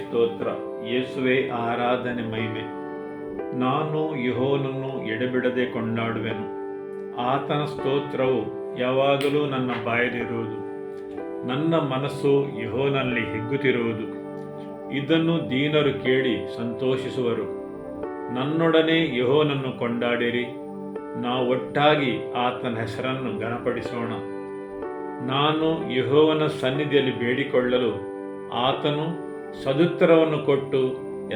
ಸ್ತೋತ್ರ. ಯೇಸುವೆ ಆರಾಧನೆ ಮಹಿಮೆ. ನಾನು ಯೆಹೋವನನ್ನು ಎಡೆಬಿಡದೆ ಕೊಂಡಾಡುವೆನು. ಆತನ ಸ್ತೋತ್ರವು ಯಾವಾಗಲೂ ನನ್ನ ಬಾಯಲ್ಲಿರುವುದು. ನನ್ನ ಮನಸ್ಸು ಯೆಹೋವನಲ್ಲಿ ಹಿಗ್ಗುತ್ತಿರುವುದು. ಇದನ್ನು ದೀನರು ಕೇಳಿ ಸಂತೋಷಿಸುವರು. ನನ್ನೊಡನೆ ಯೆಹೋವನನ್ನು ಕೊಂಡಾಡಿರಿ. ನಾವು ಒಟ್ಟಾಗಿ ಆತನ ಹೆಸರನ್ನು ಘನಪಡಿಸೋಣ. ನಾನು ಯೆಹೋವನ ಸನ್ನಿಧಿಯಲ್ಲಿ ಬೇಡಿಕೊಳ್ಳಲು ಆತನು ಸದುತ್ತರವನ್ನು ಕೊಟ್ಟು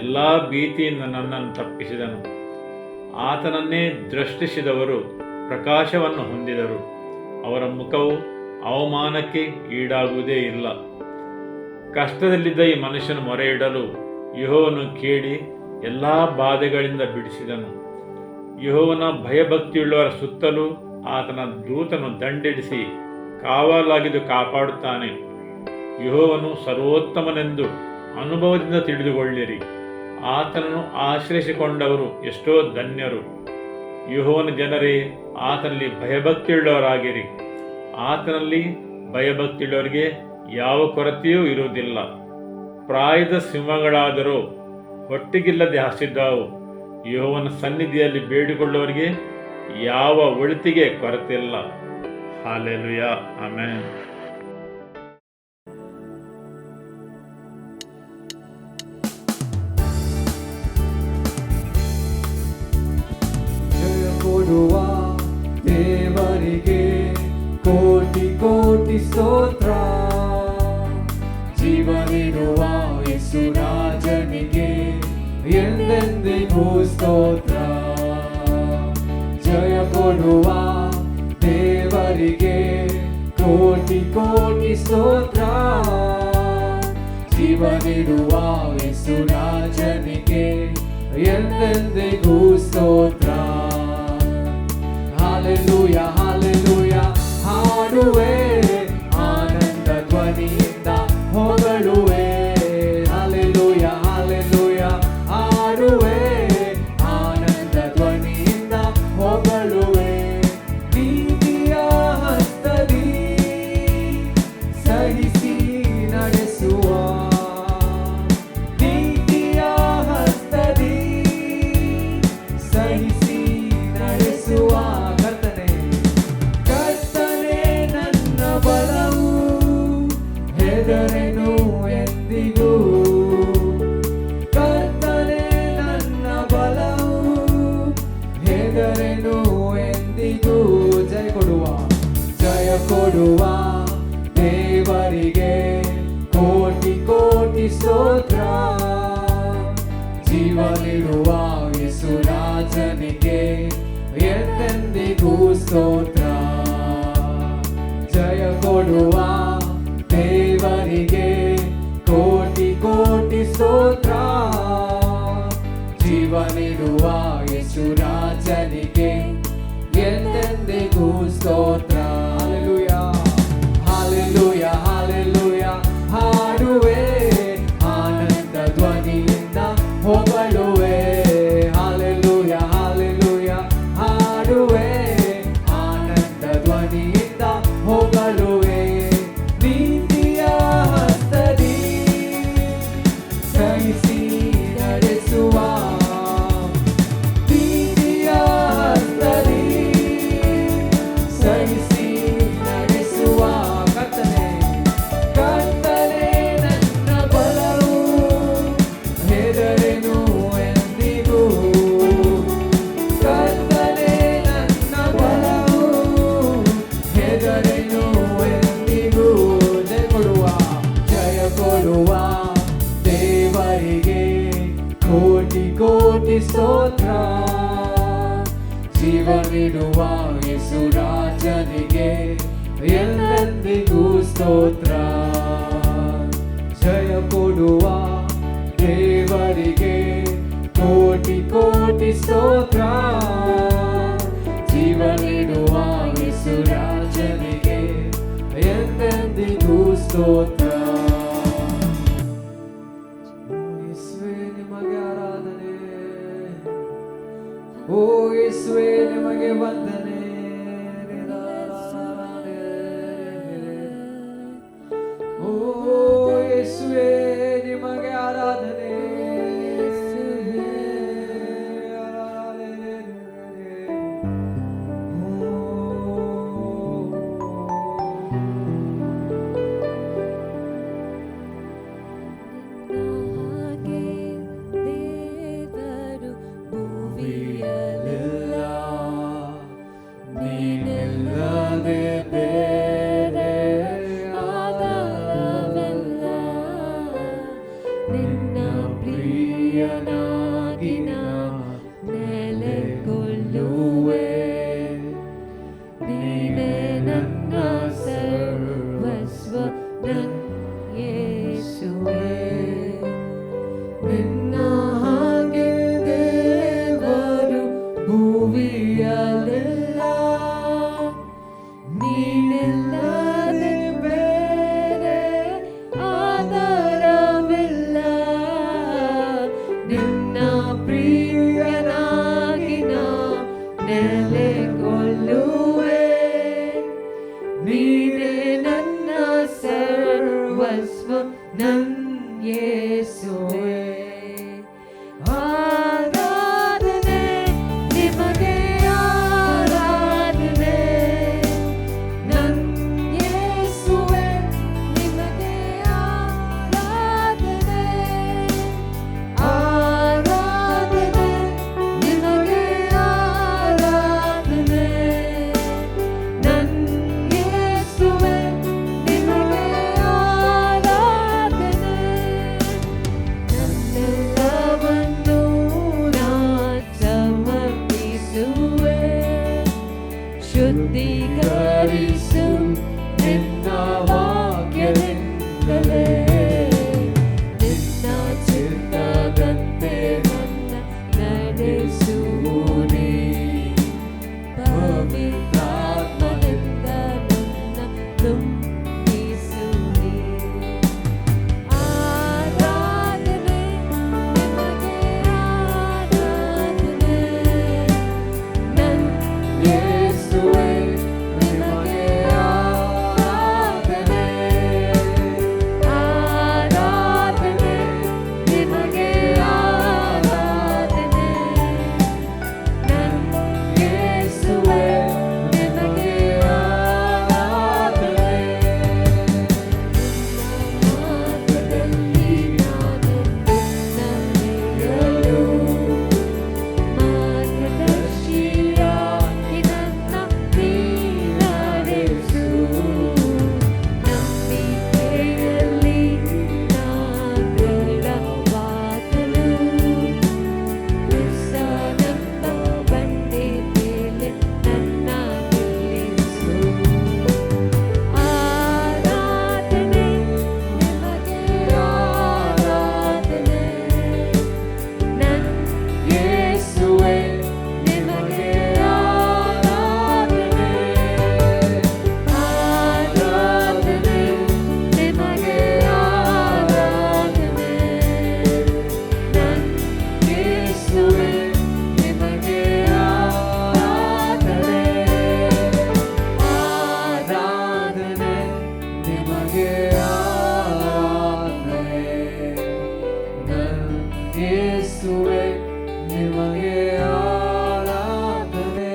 ಎಲ್ಲ ಭೀತಿಯಿಂದ ನನ್ನನ್ನು ತಪ್ಪಿಸಿದನು. ಆತನನ್ನೇ ದೃಷ್ಟಿಸಿದವರು ಪ್ರಕಾಶವನ್ನು ಹೊಂದಿದರು. ಅವರ ಮುಖವು ಅವಮಾನಕ್ಕೆ ಈಡಾಗುವುದೇ ಇಲ್ಲ. ಕಷ್ಟದಲ್ಲಿದ್ದ ಈ ಮನುಷ್ಯನು ಮೊರೆಯಿಡಲು ಯೆಹೋವನು ಕೇಳಿ ಎಲ್ಲ ಬಾಧೆಗಳಿಂದ ಬಿಡಿಸಿದನು. ಯೆಹೋವನ ಭಯಭಕ್ತಿಯುಳ್ಳವರ ಸುತ್ತಲೂ ಆತನ ದೂತನು ದಂಡೆಡಿಸಿ ಕಾವಲಾಗಿದ್ದು ಕಾಪಾಡುತ್ತಾನೆ. ಯೆಹೋವನು ಸರ್ವೋತ್ತಮನೆಂದು ಅನುಭವದಿಂದ ತಿಳಿದುಕೊಳ್ಳಿರಿ. ಆತನನ್ನು ಆಶ್ರಯಿಸಿಕೊಂಡವರು ಎಷ್ಟೋ ಧನ್ಯರು. ಯೆಹೋವನ ಜನರೇ, ಆತನಲ್ಲಿ ಭಯಭಕ್ತಿಯುಳ್ಳವರಾಗಿರಿ. ಆತನಲ್ಲಿ ಭಯಭಕ್ತಿಯುಳ್ಳವರಿಗೆ ಯಾವ ಕೊರತೆಯೂ ಇರುವುದಿಲ್ಲ. ಪ್ರಾಯದ ಸಿಂಹಗಳಾದರೂ ಹೊಟ್ಟೆಗಿಲ್ಲದೆ ಹಸಿದ್ದಾವು. ಯೆಹೋವನ ಸನ್ನಿಧಿಯಲ್ಲಿ ಬೇಡಿಕೊಳ್ಳುವವರಿಗೆ ಯಾವ ಒಳಿತಿಗೆ ಕೊರತೆಯಿಲ್ಲ. Hallelujah, amen. ಜಯ ಕೊಡುವ ದೇವರಿಗೆ ಕೋಟಿ ಕೋಟಿ ಸ್ತೋತ್ರ. ಜೀವನಿರುವ ಯೇಸು ರಾಜನಿಗೆ ಎಂದೆಂದಿಗೂ ಸ್ತೋತ್ರ. ಜಯ ಕೊಡುವ ದೇವರಿಗೆ ಕೋಟಿ ಕೋಟಿ ಸ್ತೋತ್ರ. ಜೀವನಿರುವ ಯೇಸು ರಾಜನಿಗೆ ಎಂದೆಂದಿಗೂ ಸ್ತೋತ್ರ. ಹಾಲೆಲೂಯ ಹಾಲೆಲೂಯ ಹಾಡುವೆ, ಆನಂದ ಧ್ವನಿಯಿಂದ ಹೊಗಳುವೆ. ಹಾಲೆಲೂಯ ಹಾಲೆಲೂಯ ಹಾಡುವೆ, ಆನಂದ ಧ್ವನಿಯಿಂದ ಹೊಗಳುವೆ. ನೀತಿಯ ಹಸ್ತದಿ ಸಹಿಸಿ ನಡೆಸುವ, ನೀತಿಯ ಹಸ್ತದಿ ಸಹಿಸಿ ನಡೆಸುವ ಕರ್ತನೇ. ಕರ್ತನೇ ನನ್ನ ಬಲವು, ಹೆದರೆನು ಎಂದಿಗೂ. ಕರ್ತನೇ ನನ್ನ ಬಲವು, ಹೆದರೆನು ಎಂದಿಗೂ. ಜಯ ಕೊಡುವ ಜಯ ಕೊಡುವ ದೇವರಿಗೆ ಕೋಟಿ ಕೋಟಿ ಸ್ತೋತ್ರ. ಜೀವನಿರುವ ಯೇಸು ರಾಜನಿಗೆ ಎಂದೆಂದಿಗೂ ಸ್ತೋತ್ರ. ಜಯ ಕೊಡುವ ದೇವರಿಗೆ ಕೋಟಿ ಕೋಟಿ ಸ್ತೋತ್ರ. ಜೀವನಿರುವ ಯೇಸು ರಾಜನಿಗೆ ಎಂದೆಂದಿಗೂ ಸ್ತೋತ್ರ. ಹಾಲೆಲೂಯ ಹಾಲೆಲೂಯ ಹಾಲೆಲೂಯ ಹಾಡುವೆ, ಆನಂದ ಧ್ವನಿಯಿಂದ ಹೊಗಳುವೆ. ಹಾಲೆಲೂಯ ಹಾಲೆಲೂಯ ಹಾಡುವೆ, ಆನಂದ ಧ್ವನಿಯಿಂದ ಹೊಗಳುವೆ. ನೀತಿಯ ಹಸ್ತದಿ ಸಹಿಸಿ ನಡೆಸುವ, ನೀತಿಯ ಹಸ್ತದಿ ಸಹಿಸಿ ನಡೆಸುವ ಕರ್ತನೇ. ಕರ್ತನೇ ನನ್ನ ಬಲವು, ಹೆದರೆನು ಎಂದಿಗೂ. ಕರ್ತನೇ ನನ್ನ ಬಲವು, ಹೆದರೆನು ಎಂದಿಗೂ. ಜಯ ಕೊಡುವ ದೇವರಿಗೆ ಕೋಟಿ ಕೋಟಿ ಸ್ತೋತ್ರ. ಜೀವನಿಡುವ ಯೇಸು ರಾಜನಿಗೆ ಎಂದೆಂದಿಗೂ ಸ್ತೋತ್ರ. ಜಯ ಕೊಡುವ ದೇವರಿಗೆ ಕೋಟಿ ಕೋಟಿ ಸ್ತೋತ್ರ. ಜೀವನಿಡುವ ಯೇಸು ರಾಜನಿಗೆ ಎಂದೆಂದಿಗೂ ಸ್ತೋತ್ರ. ಯೇಸುವೇ ನಿಮಗೆ ಆರಾಧನೆ, ಓ ಯೇಸುವೇ ನಿಮಗೆ ವಂದನೆ. ಓ ಯೇಸುವೇ ನಿಮಗೆ ಆರಾಧನೆ. ನಿನ್ನ ಪ್ರಿಯನಾಗಿ ನಾ ನೆಲೆಗೊಳ್ಳುವೆ. ನೀನೇ ನನ್ನ ಸರ್ವಸ್ವ ನನ್ನ ಯೇಸುವೇ. ನಿನ್ನ ಹಾಗೆ ದೇವರು ಭುವಿಯಲ್ಲೆಲ್ಲ, ನೀನಿಲ್ಲದೆ ಬೇರೆ ಆಧಾರವಿಲ್ಲ. ನಿನ್ನ ಪ್ರಿಯನಾಗಿ ನಾ ನೆಲೆಗೊಳ್ಳುವೆ. ನೀನೇ ನನ್ನ ಸರ್ವಸ್ವ ನನ್ನ ಯೇಸುವೇ. ಆರಾಧನೆ ನಿಮಗೆ, ಆರಾಧನೆ ನನ್ನ ಯೇಸುವೇ. ನಿಮಗೆ ಆರಾಧನೆ, ಆರಾಧನೆ ನಿಮಗೆ, ಆರಾಧನೆ ನನ್ನ ಯೇಸುವೇ. ನಿಮಗೆ ಆರಾಧನೆ. ನನ್ನೆಲ್ಲವನ್ನೂ ನಾ ಸಮರ್ಪಿಸುವೆ. ಶುದ್ಧೀಕರಿಸು ನಿನ್ನ ವಾಕ್ಯದಿಂದಲೇ. ನಿನ್ನ ಚಿತ್ತದಂತೆ ನನ್ನ ನಡೆಸು ನೀ. ಪವಿತ್ರಾತ್ಮನಿಂದ ನನ್ನ ತುಂಬಿಸು ನೀ. ಆರಾಧನೆ ನಿಮಗೆ, ಆರಾಧನೆ ನನ್ನ ಯೇಸುವೇ. ನಿಮಗೆ ಆರಾಧನೆ, ಆರಾಧನೆ ನಿಮಗೆ, ಆರಾಧನೆ ನನ್ನ ಯೇಸುವೇ. ನಿಮಗೆ ಆರಾಧನೆ. ಮಾರ್ಗದಲ್ಲಿ ನಾನೆಂದು ನಡೆಯಲು, ಮಾರ್ಗದರ್ಶಿಯಾಗಿ ನನ್ನ ನೀ ನಡೆಸು. ನಂಬಿಕೆಯಲ್ಲಿ ನಾ ದೃಢವಾಗಲು, ಕ್ರಿಸ್ತನೆಂಬ ಬಂಡೆ ಮೇಲೆ ನನ್ನ ನಿಲ್ಲಿಸು. ಆರಾಧನೆ ನಿಮಗೆ, ಆರಾಧನೆ ನನ್ನ ಯೇಸುವೇ. ನಿಮಗೆ ಆರಾಧನೆ, ಆರಾಧನೆ ನಿಮಗೆ, ಆರಾಧನೆ ನನ್ನ ಯೇಸುವೇ. ನಿಮಗೆ ಆರಾಧನೆ, ಆರಾಧನೆ ನಿಮಗೆ, ಆರಾಧನೆ ನನ್ನ ಯೇಸುವೇ. ನಿಮಗೆ ಆರಾಧನೆ.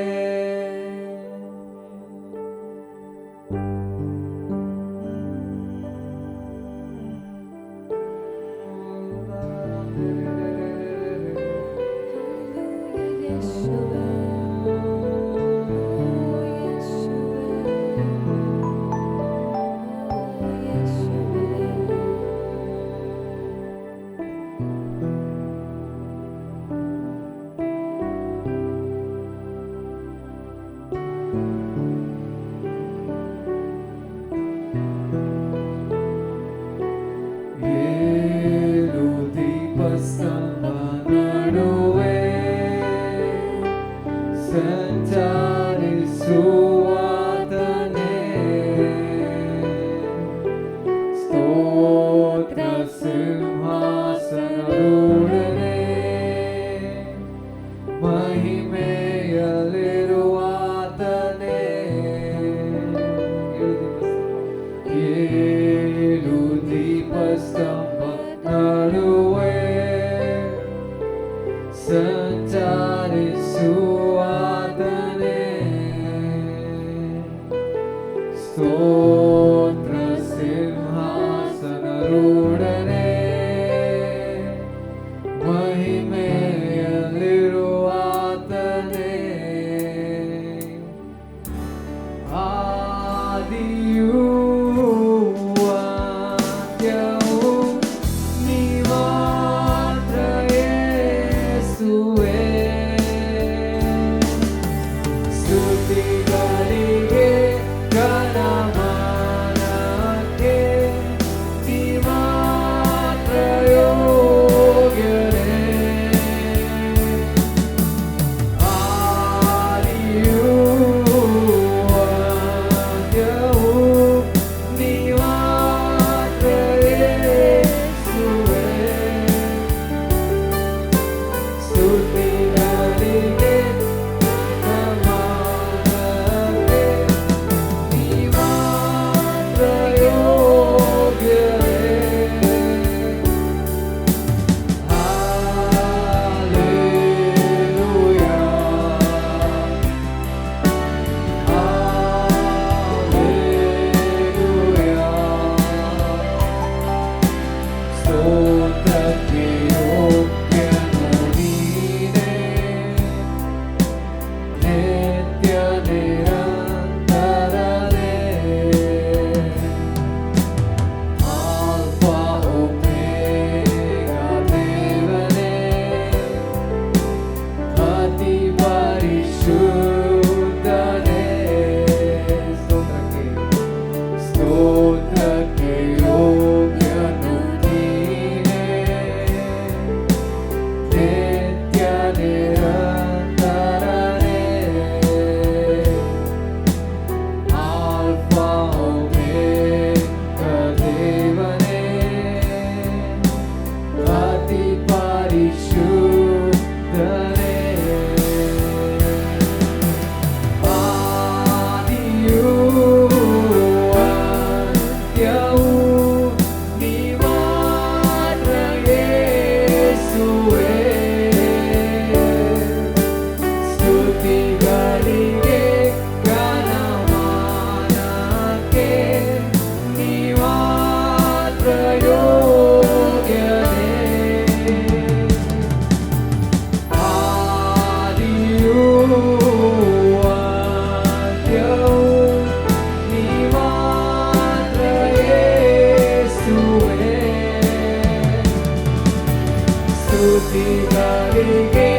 ಸ್ತುತಿಗಳಿಗೆ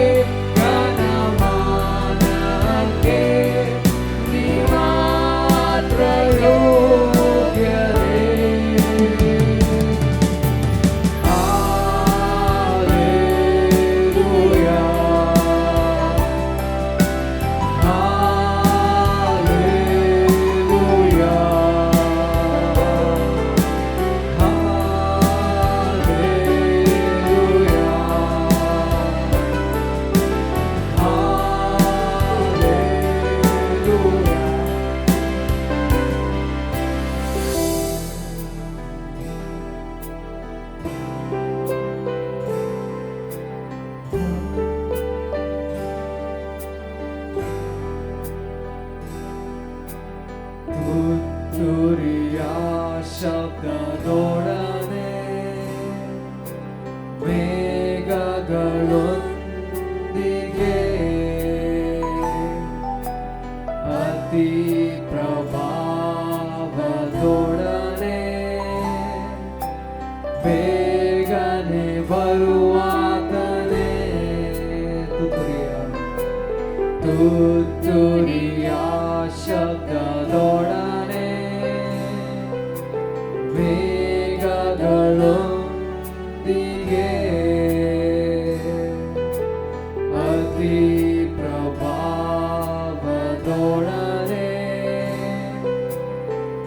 ಘನಮಾನಕ್ಕೆ ನೀ ಮಾತ್ರ ಯೋಗ್ಯರೇ. ಹಾಲೆಲೂಯಾ, ಹಾಲೆಲೂಯಾ, ತುತ್ತೂರಿಯ ಶಬ್ದದೊಡನೆ ಮೇಘಗಳೊಂದಿಗೆ ಅತಿ ಪ್ರಭಾವದೊಡನೆ ಬೇಗನೆ ಬರುವಾತನೇ. ತುತ್ತೂರಿಯ ಶಬ್ದದೊಡನೆ ಮೇಘಗಳೊಂದಿಗೆ ಅತಿ ಪ್ರಭಾವದೊಡನೆ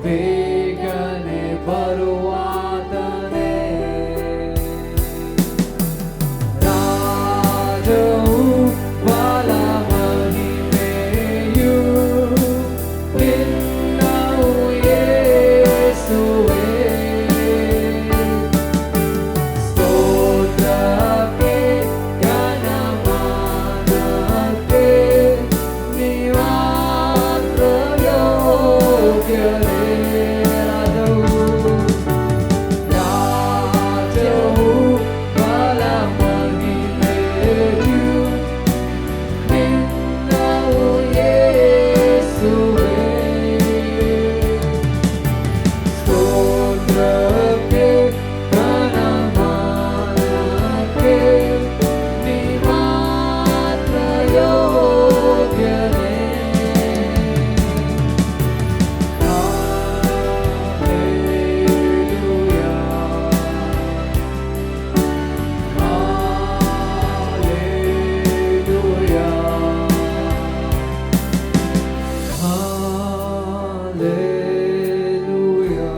ಬೇಗನೆ ಬರುವಾತನೇ. ರಾಜವು ಬಲ ಮಹಿಮೆಯು ನಿನ್ನವು ಯೇಸುವೇ. ಸ್ತೋತ್ರಕ್ಕೆ ಘನಮಾನಕ್ಕೆ ನೀ ಮಾತ್ರ ಯೋಗ್ಯರೇ. ರಾಜವು ಬಲ ಮಹಿಮೆಯು ನಿನ್ನವು ಯೇಸುವೇ. ಸ್ತೋತ್ರಕ್ಕೆ ಘನಮಾನಕ್ಕೆ ನೀ ಮಾತ್ರ ಯೋಗ್ಯರೇ. ಹಾಲೆಲೂಯಾ, ಹಾಲೆಲೂಯಾ, ಹಾಲೆಲೂಯಾ,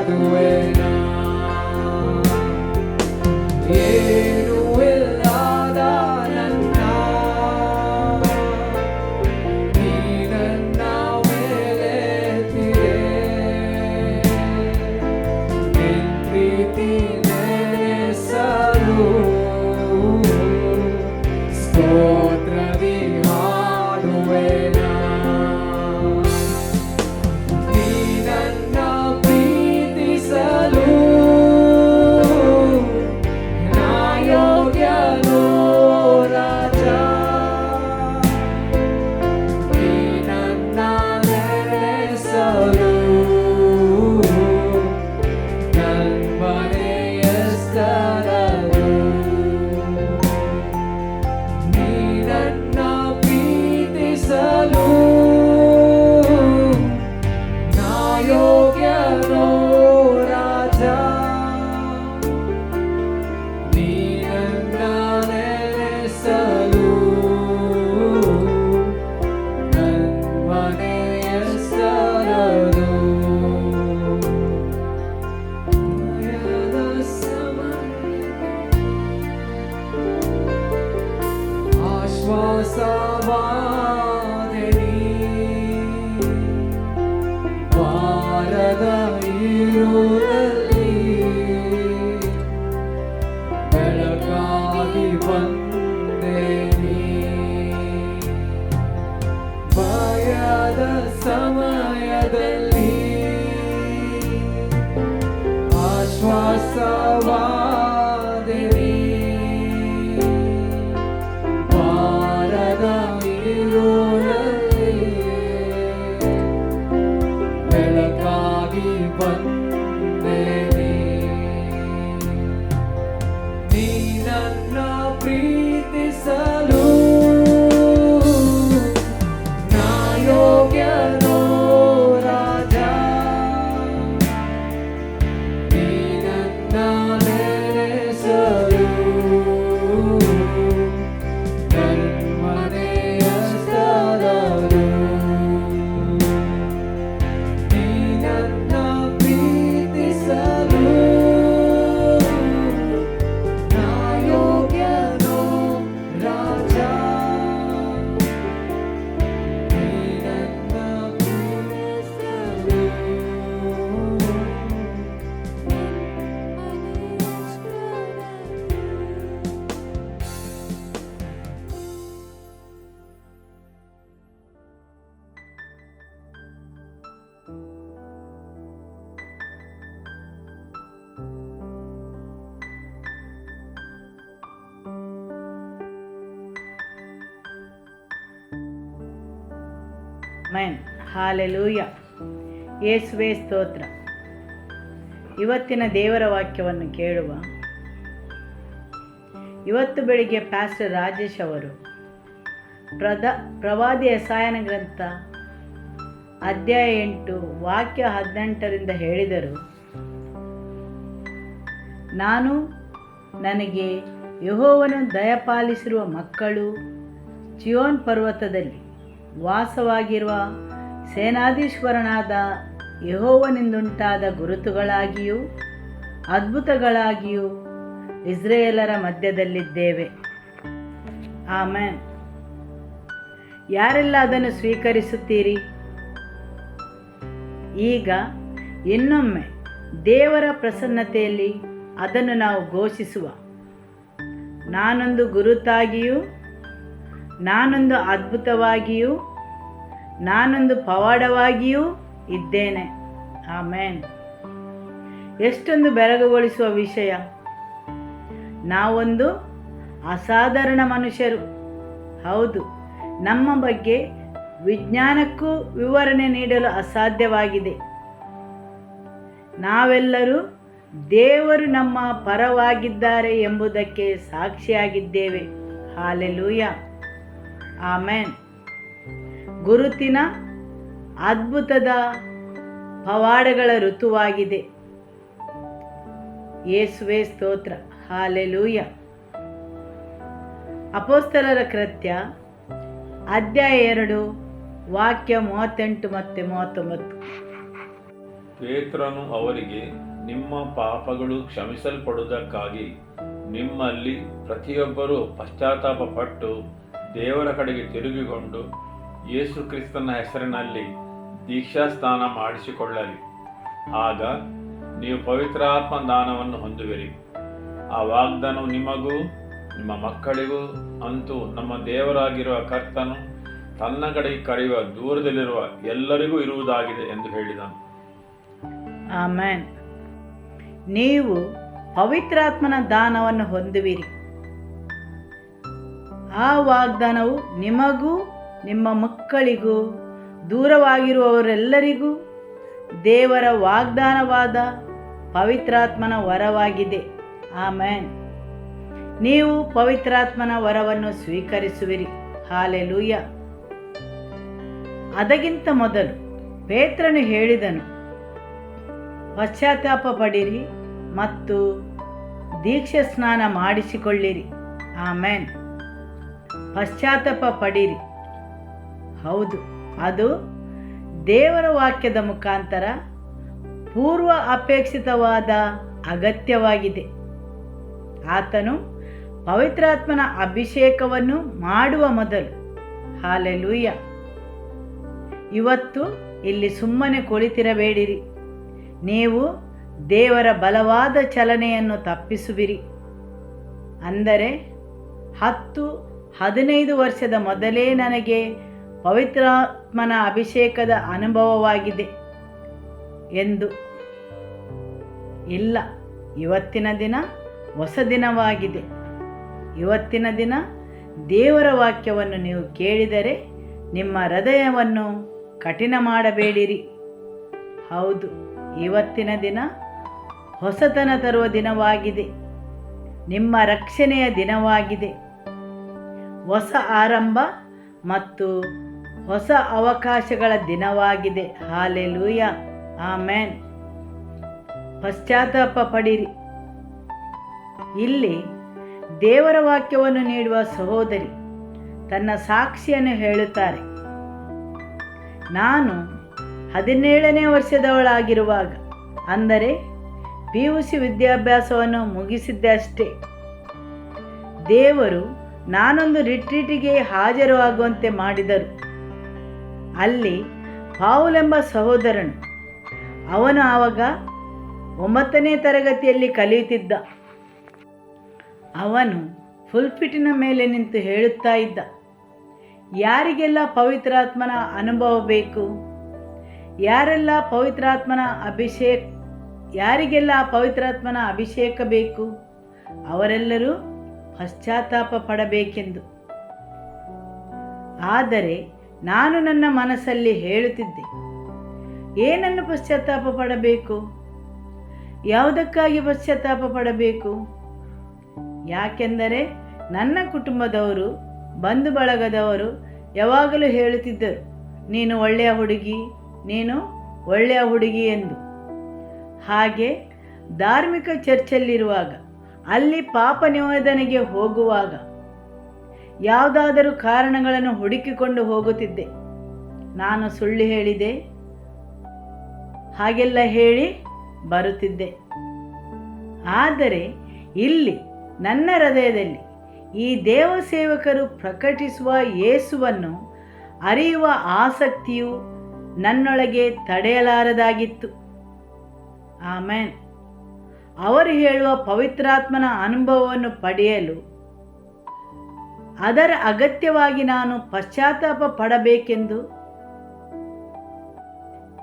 ಹಾಡುವೆನ ಏನು ಇಲ್ಲದ ನನ್ನ ನೀ ನನ್ನ ಮೇಲೆತ್ತಿದೆ ನಿನ್ ಪ್ರೀತಿ ನೆನೆಸಲು ಸ್ತೋತ್ರದಿ ಹಾಡುವೆನ ನೀ ನನ್ನ ಪ್ರೀತಿಸಲು ನಾ ಯೋಗ್ಯನೋ ರಾಜ ನೀ ನನ್ನ ನೆನೆಸಲು ನನ್ಮನೆಯಸ್ತರಲು ನೀ ನನ್ನ ಪ್ರೀತಿಸಲು ನಾ ಯೋಗ್ಯನೋ ರಾಜ ನೀ ನನ್ನ ನೆನೆಸಲು ನನ್ಮನೆಯಸ್ತರಲು ಭಯದ ಆಶ್ವಾಸವಾದೆ ವಾರದ ಇರುಳಲ್ಲಿ ಬೆಳಕಾಗಿ ಬಂದೆ ನೀ ಭಯದ ಸಮಯದಲ್ಲಿ ಆಶ್ವಾಸವಾದೆ ವಾರದ ಇರುಳಲ್ಲಿ ಬೆಳಕಾಗಿ ಬಂದೆ ನೀ ನನ್ನ ಪ್ರೀತಿಸಲು ನಾ ಯೋಗ್ಯನೋ ರಾಜ ನೀ ನನ್ನ ನೆನೆಸಲು ನನ್ಮನೆಯಸ್ತರಲು ನೀ ನನ್ನ ಪ್ರೀತಿಸಲು ನಾ ಯೋಗ್ಯನೋ ರಾಜ ನೀ ನನ್ನ ಪ್ರೀತಿಸಲು ಆಮೆನ್. ಹಾಲೆಲೂಯ. ಯೇಸುವೇ ಸ್ತೋತ್ರ. ಇವತ್ತಿನ ದೇವರ ವಾಕ್ಯವನ್ನು ಕೇಳುವ. ಇವತ್ತು ಬೆಳಿಗ್ಗೆ ಪ್ಯಾಸ್ಟರ್ ರಾಜೇಶ್ ಅವರು ಪ್ರವಾದಿ ಯೆಶಾಯನ ಗ್ರಂಥ ಅಧ್ಯಾಯ 8 ವಾಕ್ಯ 18ರಿಂದ ಹೇಳಿದರು. ನಾನು ನನಗೆ ಯೆಹೋವನು ದಯಪಾಲಿಸಿರುವ ಮಕ್ಕಳು ಚಿಯೋನ್ ಪರ್ವತದಲ್ಲಿ ವಾಸವಾಗಿರುವ ಸೇನಾಧೀಶ್ವರನಾದ ಯೆಹೋವನಿಂದುಂಟಾದ ಗುರುತುಗಳಾಗಿಯೂ ಅದ್ಭುತಗಳಾಗಿಯೂ ಇಸ್ರಾಯೇಲರ ಮಧ್ಯದಲ್ಲಿದ್ದೇವೆ. ಆಮೆನ್. ಯಾರೆಲ್ಲ ಅದನ್ನು ಸ್ವೀಕರಿಸುತ್ತೀರಿ? ಈಗ ಇನ್ನೊಮ್ಮೆ ದೇವರ ಪ್ರಸನ್ನತೆಯಲ್ಲಿ ಅದನ್ನು ನಾವು ಘೋಷಿಸುವ. ನಾನೊಂದು ಗುರುತಾಗಿಯೂ, ನಾನೊಂದು ಅದ್ಭುತವಾಗಿಯೂ, ನಾನೊಂದು ಪವಾಡವಾಗಿಯೂ ಇದ್ದೇನೆ. ಆಮೆನ್. ಎಷ್ಟೊಂದು ಬೆರಗುಗೊಳಿಸುವ ವಿಷಯ. ನಾವೊಂದು ಅಸಾಧಾರಣ ಮನುಷ್ಯರು. ಹೌದು, ನಮ್ಮ ಬಗ್ಗೆ ವಿಜ್ಞಾನಕ್ಕೂ ವಿವರಣೆ ನೀಡಲು ಅಸಾಧ್ಯವಾಗಿದೆ. ನಾವೆಲ್ಲರೂ ದೇವರು ನಮ್ಮ ಪರವಾಗಿದ್ದಾರೆ ಎಂಬುದಕ್ಕೆ ಸಾಕ್ಷಿಯಾಗಿದ್ದೇವೆ. ಹಾಲೆಲೂಯ. ಆಮೆನ್. ಗುರುತಿನ ಅದ್ಭುತದ ಪವಾಡಗಳ ಋತುವಾಗಿದೆ. ಯೇಸುವೇ ಸ್ತೋತ್ರ. ಹಾಲೆಲೂಯ. ಅಪೊಸ್ತಲರ ಕೃತ್ಯ ಅಧ್ಯಾಯ 2 ವಾಕ್ಯ 38 ಮತ್ತು 39. ಪೇತ್ರನು ಅವರಿಗೆ, ನಿಮ್ಮ ಪಾಪಗಳು ಕ್ಷಮಿಸಲ್ಪಡುವುದಕ್ಕಾಗಿ ನಿಮ್ಮಲ್ಲಿ ಪ್ರತಿಯೊಬ್ಬರೂ ಪಶ್ಚಾತ್ತಾಪ ಪಟ್ಟು ದೇವರ ಕಡೆಗೆ ತಿರುಗಿಕೊಂಡು ಯೇಸು ಕ್ರಿಸ್ತನ ಹೆಸರಿನಲ್ಲಿ ದೀಕ್ಷಾಸ್ನಾನ ಮಾಡಿಸಿಕೊಳ್ಳಲಿ. ಆಗ ನೀವು ಪವಿತ್ರಾತ್ಮ ದಾನವನ್ನು ಹೊಂದುವಿರಿ. ಆ ವಾಗ್ದಾನವು ನಿಮಗೂ ನಿಮ್ಮ ಮಕ್ಕಳಿಗೂ, ಅಂತೂ ನಮ್ಮ ದೇವರಾಗಿರುವ ಕರ್ತನು ತನ್ನ ಕಡೆಗೆ ಕರೆಯುವ ದೂರದಲ್ಲಿರುವ ಎಲ್ಲರಿಗೂ ಇರುವುದಾಗಿದೆ ಎಂದು ಹೇಳಿದನು. ಆಮೆನ್. ನೀವು ಪವಿತ್ರಾತ್ಮನ ದಾನವನ್ನು ಹೊಂದುವಿರಿ. ಆ ವಾಗ್ದಾನವು ನಿಮಗೂ ನಿಮ್ಮ ಮಕ್ಕಳಿಗೂ, ದೂರವಾಗಿರುವವರೆಲ್ಲರಿಗೂ ದೇವರ ವಾಗ್ದಾನವಾದ ಪವಿತ್ರಾತ್ಮನ ವರವಾಗಿದೆ. ಆಮೆನ್. ನೀವು ಪವಿತ್ರಾತ್ಮನ ವರವನ್ನು ಸ್ವೀಕರಿಸುವಿರಿ. ಹಾಲೆಲೂಯ. ಅದಕ್ಕಿಂತ ಮೊದಲು ಪೇತ್ರನು ಹೇಳಿದನು, ಪಶ್ಚಾತ್ತಾಪ ಪಡಿರಿ ಮತ್ತು ದೀಕ್ಷಾ ಸ್ನಾನ ಮಾಡಿಸಿಕೊಳ್ಳಿರಿ. ಆಮೆನ್. ಪಶ್ಚಾತ್ತಾಪ ಪಡಿರಿ. ಹೌದು, ಅದು ದೇವರ ವಾಕ್ಯದ ಮುಖಾಂತರ ಪೂರ್ವ ಅಪೇಕ್ಷಿತವಾದ ಅಗತ್ಯವಾಗಿದೆ. ಆತನು ಪವಿತ್ರಾತ್ಮನ ಅಭಿಷೇಕವನ್ನು ಮಾಡುವ ಮೊದಲು. ಹಾಲೆಲೂಯ. ಇವತ್ತು ಇಲ್ಲಿ ಸುಮ್ಮನೆ ಕುಳಿತಿರಬೇಡಿರಿ. ನೀವು ದೇವರ ಬಲವಾದ ಚಲನೆಯನ್ನು ತಪ್ಪಿಸುವಿರಿ. ಅಂದರೆ 10-15 ವರ್ಷದ ಮೊದಲೇ ನನಗೆ ಪವಿತ್ರಾತ್ಮನ ಅಭಿಷೇಕದ ಅನುಭವವಾಗಿದೆ ಎಂದು. ಇಲ್ಲ, ಇವತ್ತಿನ ದಿನ ಹೊಸ ದಿನವಾಗಿದೆ. ಇವತ್ತಿನ ದಿನ ದೇವರ ವಾಕ್ಯವನ್ನು ನೀವು ಕೇಳಿದರೆ ನಿಮ್ಮ ಹೃದಯವನ್ನು ಕಠಿಣ ಮಾಡಬೇಡಿರಿ. ಹೌದು, ಇವತ್ತಿನ ದಿನ ಹೊಸತನ ತರುವ ದಿನವಾಗಿದೆ. ನಿಮ್ಮ ರಕ್ಷಣೆಯ ದಿನವಾಗಿದೆ. ಹೊಸ ಆರಂಭ ಮತ್ತು ಹೊಸ ಅವಕಾಶಗಳ ದಿನವಾಗಿದೆ. ಹಾಲೆಲೂಯ. ಆಮೆನ್. ಪಶ್ಚಾತ್ತಾಪ ಪಡಿರಿ. ಇಲ್ಲಿ ದೇವರ ವಾಕ್ಯವನ್ನು ನೀಡುವ ಸಹೋದರಿ ತನ್ನ ಸಾಕ್ಷಿಯನ್ನು ಹೇಳುತ್ತಾರೆ. ನಾನು 17ನೇ ವರ್ಷದವಳಾಗಿರುವಾಗ, ಅಂದರೆ PUC ವಿದ್ಯಾಭ್ಯಾಸವನ್ನು ಮುಗಿಸಿದ್ದಷ್ಟೇ, ದೇವರು ನಾನೊಂದು ರಿಟ್ರೀಟಿಗೆ ಹಾಜರು ಆಗುವಂತೆ ಮಾಡಿದರು. ಅಲ್ಲಿ ಪೌಲೆಂಬ ಸಹೋದರನು, ಅವನು ಆವಾಗ 9ನೇ ತರಗತಿಯಲ್ಲಿ ಕಲಿಯುತ್ತಿದ್ದ. ಅವನು ಫುಲ್ಪಿಟಿನ ಮೇಲೆ ನಿಂತು ಹೇಳುತ್ತಾ ಇದ್ದ, ಯಾರಿಗೆಲ್ಲ ಪವಿತ್ರಾತ್ಮನ ಅನುಭವ ಬೇಕು, ಯಾರಿಗೆಲ್ಲ ಪವಿತ್ರಾತ್ಮನ ಅಭಿಷೇಕ ಬೇಕು, ಅವರೆಲ್ಲರೂ ಪಶ್ಚಾತ್ತಾಪ ಪಡಬೇಕೆಂದು. ಆದರೆ ನಾನು ನನ್ನ ಮನಸ್ಸಲ್ಲಿ ಹೇಳುತ್ತಿದ್ದೆ, ಏನನ್ನು ಪಶ್ಚಾತ್ತಾಪ ಪಡಬೇಕು? ಯಾವುದಕ್ಕಾಗಿ ಪಶ್ಚಾತ್ತಾಪ ಪಡಬೇಕು? ಯಾಕೆಂದರೆ ನನ್ನ ಕುಟುಂಬದವರು, ಬಂಧು ಬಳಗದವರು ಯಾವಾಗಲೂ ಹೇಳುತ್ತಿದ್ದರು, ನೀನು ಒಳ್ಳೆಯ ಹುಡುಗಿ ಎಂದು. ಹಾಗೆ ಧಾರ್ಮಿಕ ಚರ್ಚಲ್ಲಿರುವಾಗ, ಅಲ್ಲಿ ಪಾಪ ನಿವೇದನೆಗೆ ಹೋಗುವಾಗ ಯಾವುದಾದರೂ ಕಾರಣಗಳನ್ನು ಹುಡುಕಿಕೊಂಡು ಹೋಗುತ್ತಿದ್ದೆ. ನಾನು ಸುಳ್ಳು ಹೇಳಿದೆ, ಹಾಗೆಲ್ಲ ಹೇಳಿ ಬರುತ್ತಿದ್ದೆ. ಆದರೆ ಇಲ್ಲಿ ನನ್ನ ಹೃದಯದಲ್ಲಿ ಈ ದೇವಸೇವಕರು ಪ್ರಕಟಿಸುವ ಯೇಸುವನ್ನು ಅರಿಯುವ ಆಸಕ್ತಿಯು ನನ್ನೊಳಗೆ ತಡೆಯಲಾರದಾಗಿತ್ತು. ಆಮೆನ್. ಅವರು ಹೇಳುವ ಪವಿತ್ರಾತ್ಮನ ಅನುಭವವನ್ನು ಪಡೆಯಲು ಅದರ ಅಗತ್ಯವಾಗಿ ನಾನು ಪಶ್ಚಾತ್ತಾಪ ಪಡಬೇಕೆಂದು.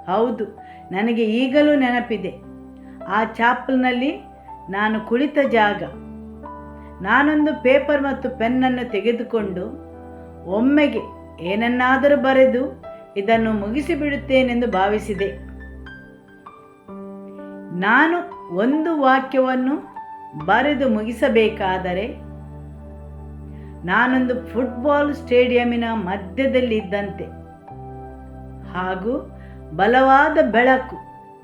ಹೌದು, ನನಗೆ ಈಗಲೂ ನೆನಪಿದೆ. ಆ ಚಾಪಲ್ನಲ್ಲಿ ನಾನು ಕುಳಿತ ಜಾಗ. ನಾನೊಂದು ಪೇಪರ್ ಮತ್ತು ಪೆನ್ನನ್ನು ತೆಗೆದುಕೊಂಡು ಒಮ್ಮೆಗೆ ಏನನ್ನಾದರೂ ಬರೆದು ಇದನ್ನು ಮುಗಿಸಿಬಿಡುತ್ತೇನೆಂದು ಭಾವಿಸಿದೆ. ನಾನು ಒಂದು ವಾಕ್ಯವನ್ನು ಬರೆದು ಮುಗಿಸಬೇಕಾದರೆ ನಾನೊಂದು ಫುಟ್ಬಾಲ್ ಸ್ಟೇಡಿಯಂನ ಮಧ್ಯದಲ್ಲಿ ಇದ್ದಂತೆ, ಹಾಗೂ ಬಲವಾದ ಬೆಳಕು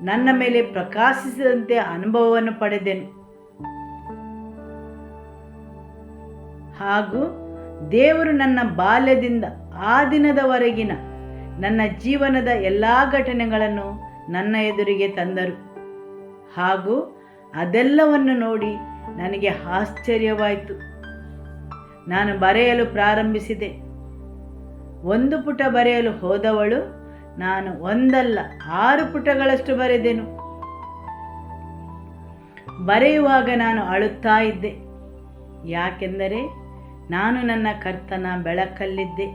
ನನ್ನ ಮೇಲೆ ಪ್ರಕಾಶಿಸಿದಂತೆ ಅನುಭವವನ್ನು ಪಡೆದೆನು. ಹಾಗೂ ದೇವರು ನನ್ನ ಬಾಲ್ಯದಿಂದ ಆ ದಿನದವರೆಗಿನ ನನ್ನ ಜೀವನದ ಎಲ್ಲ ಘಟನೆಗಳನ್ನು ನನ್ನ ಎದುರಿಗೆ ತಂದರು. ಹಾಗೂ ಅದೆಲ್ಲವನ್ನು ನೋಡಿ ನನಗೆ ಆಶ್ಚರ್ಯವಾಯಿತು. ನಾನು ಬರೆಯಲು ಪ್ರಾರಂಭಿಸಿದೆ. 1 ಪುಟ ಬರೆಯಲು ಹೋದವಳು ನಾನು 1 ಅಲ್ಲ 6 ಪುಟಗಳಷ್ಟು ಬರೆದೆನು. ಬರೆಯುವಾಗ ನಾನು ಅಳುತ್ತಾ ಇದ್ದೆ. ಯಾಕೆಂದರೆ ನಾನು ನನ್ನ ಕರ್ತನ ಬೆಳಕಲ್ಲಿದ್ದೆ,